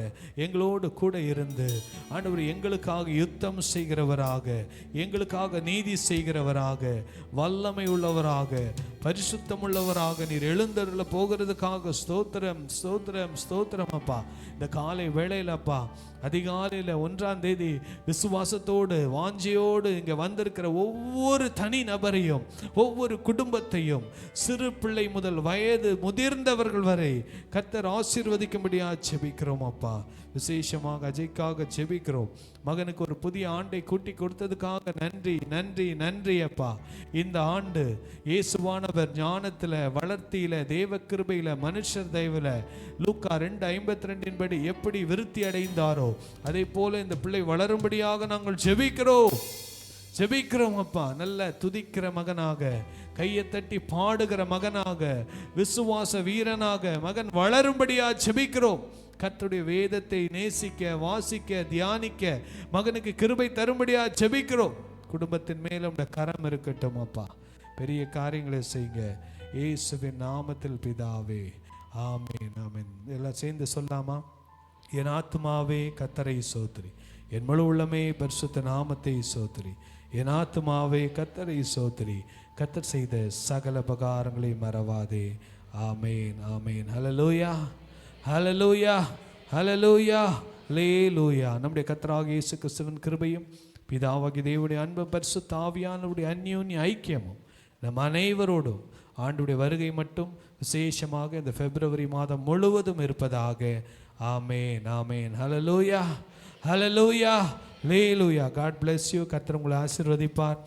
எங்களோடு கூட இருந்து ஆண்டவர் எங்களுக்காக யுத்தம் செய்கிறவராக, எங்களுக்காக நீதி செய்கிறவராக, வல்லமை உள்ளவராக, பரிசுத்தம் உள்ளவராக நீர் எழுந்தருள போகிறதுக்காக ஸ்தோத்திரம் ஸ்தோத்திரம் ஸ்தோத்திரம் அப்பா. இந்த காலை வேளையில் அப்பா, அதிகாலையில் 1ஆம் தேதி விசுவாசத்தோடு வாஞ்சியோடு இங்கே வந்திருக்கிற ஒவ்வொரு தனி நபரையும், ஒவ்வொரு குடும்பத்தையும், சிறு பிள்ளை முதல் வயது முதிர்ந்தவர்கள் வரை கர்த்தர் ஆசீர்வதிக்கும்படியாக ஜெபிக்கிறோம் அப்பா. விசேஷமாக அஜய்க்காக ஜெபிக்கிறோம். மகனுக்கு ஒரு புதிய ஆண்டை கூட்டி கொடுத்ததுக்காக நன்றி நன்றி நன்றி அப்பா. இந்த ஆண்டு இயேசுவானவர் ஞானத்தில், வளர்த்தியில், தேவ கிருபையில், மனுஷர் தயவில் லூக்கா 2:52 படி எப்படி விருத்தி அடைந்தாரோ அதே போல இந்த பிள்ளை வளரும்படியாக நாங்கள் ஜெபிக்கிறோம் அப்பா. நல்ல துதிக்கிற மகனாக, கையை தட்டி பாடுகிற மகனாக, விசுவாச வீரனாக மகன் வளரும்படியாக ஜெபிக்கிறோம். கர்த்தருடைய வேதத்தை நேசிக்க, வாசிக்க, தியானிக்க மகனுக்கு கிருபை தரும்படியாக ஜெபிக்கிறோம். குடும்பத்தின் மேல உடைய கரம் இருக்கட்டும் அப்பா. பெரிய காரியங்களை செய்யுங்க இயேசுவின் நாமத்தில் பிதாவே, ஆமென் ஆமென். எல்லாம் சேர்ந்து சொல்லாமா? என் ஆத்துமாவே கர்த்தரை சோத்திரி, என் முழு உள்ளமே பரிசுத்த நாமத்தை சோத்திரி. என் ஆத்துமாவே கர்த்தரை சோத்திரி, கர்த்தர் செய்த சகல உபகாரங்களை மறவாதே. ஆமென் ஆமென். ஹல்லேலூயா ஹல்லேலூயா ஹல்லேலூயா ஹல்லேலூயா. நம்முடைய கர்த்தராகிய இயேசு கிறிஸ்துவின் கிருபையும் பிதாவாகிய தேவனுடைய அன்பும் பரிசுத்த ஆவியானவருடைய அந்யோன்ய ஐக்கியமும் நம் அனைவரோடும் ஆண்டுடைய வருகை மட்டும் விசேஷமாக இந்த பிப்ரவரி மாதம் முழுவதும் இருப்பதாக. Amen amen. Hallelujah hallelujah hallelujah. God bless you. கர்த்தர் உங்களை ஆசீர்வதிப்பார்.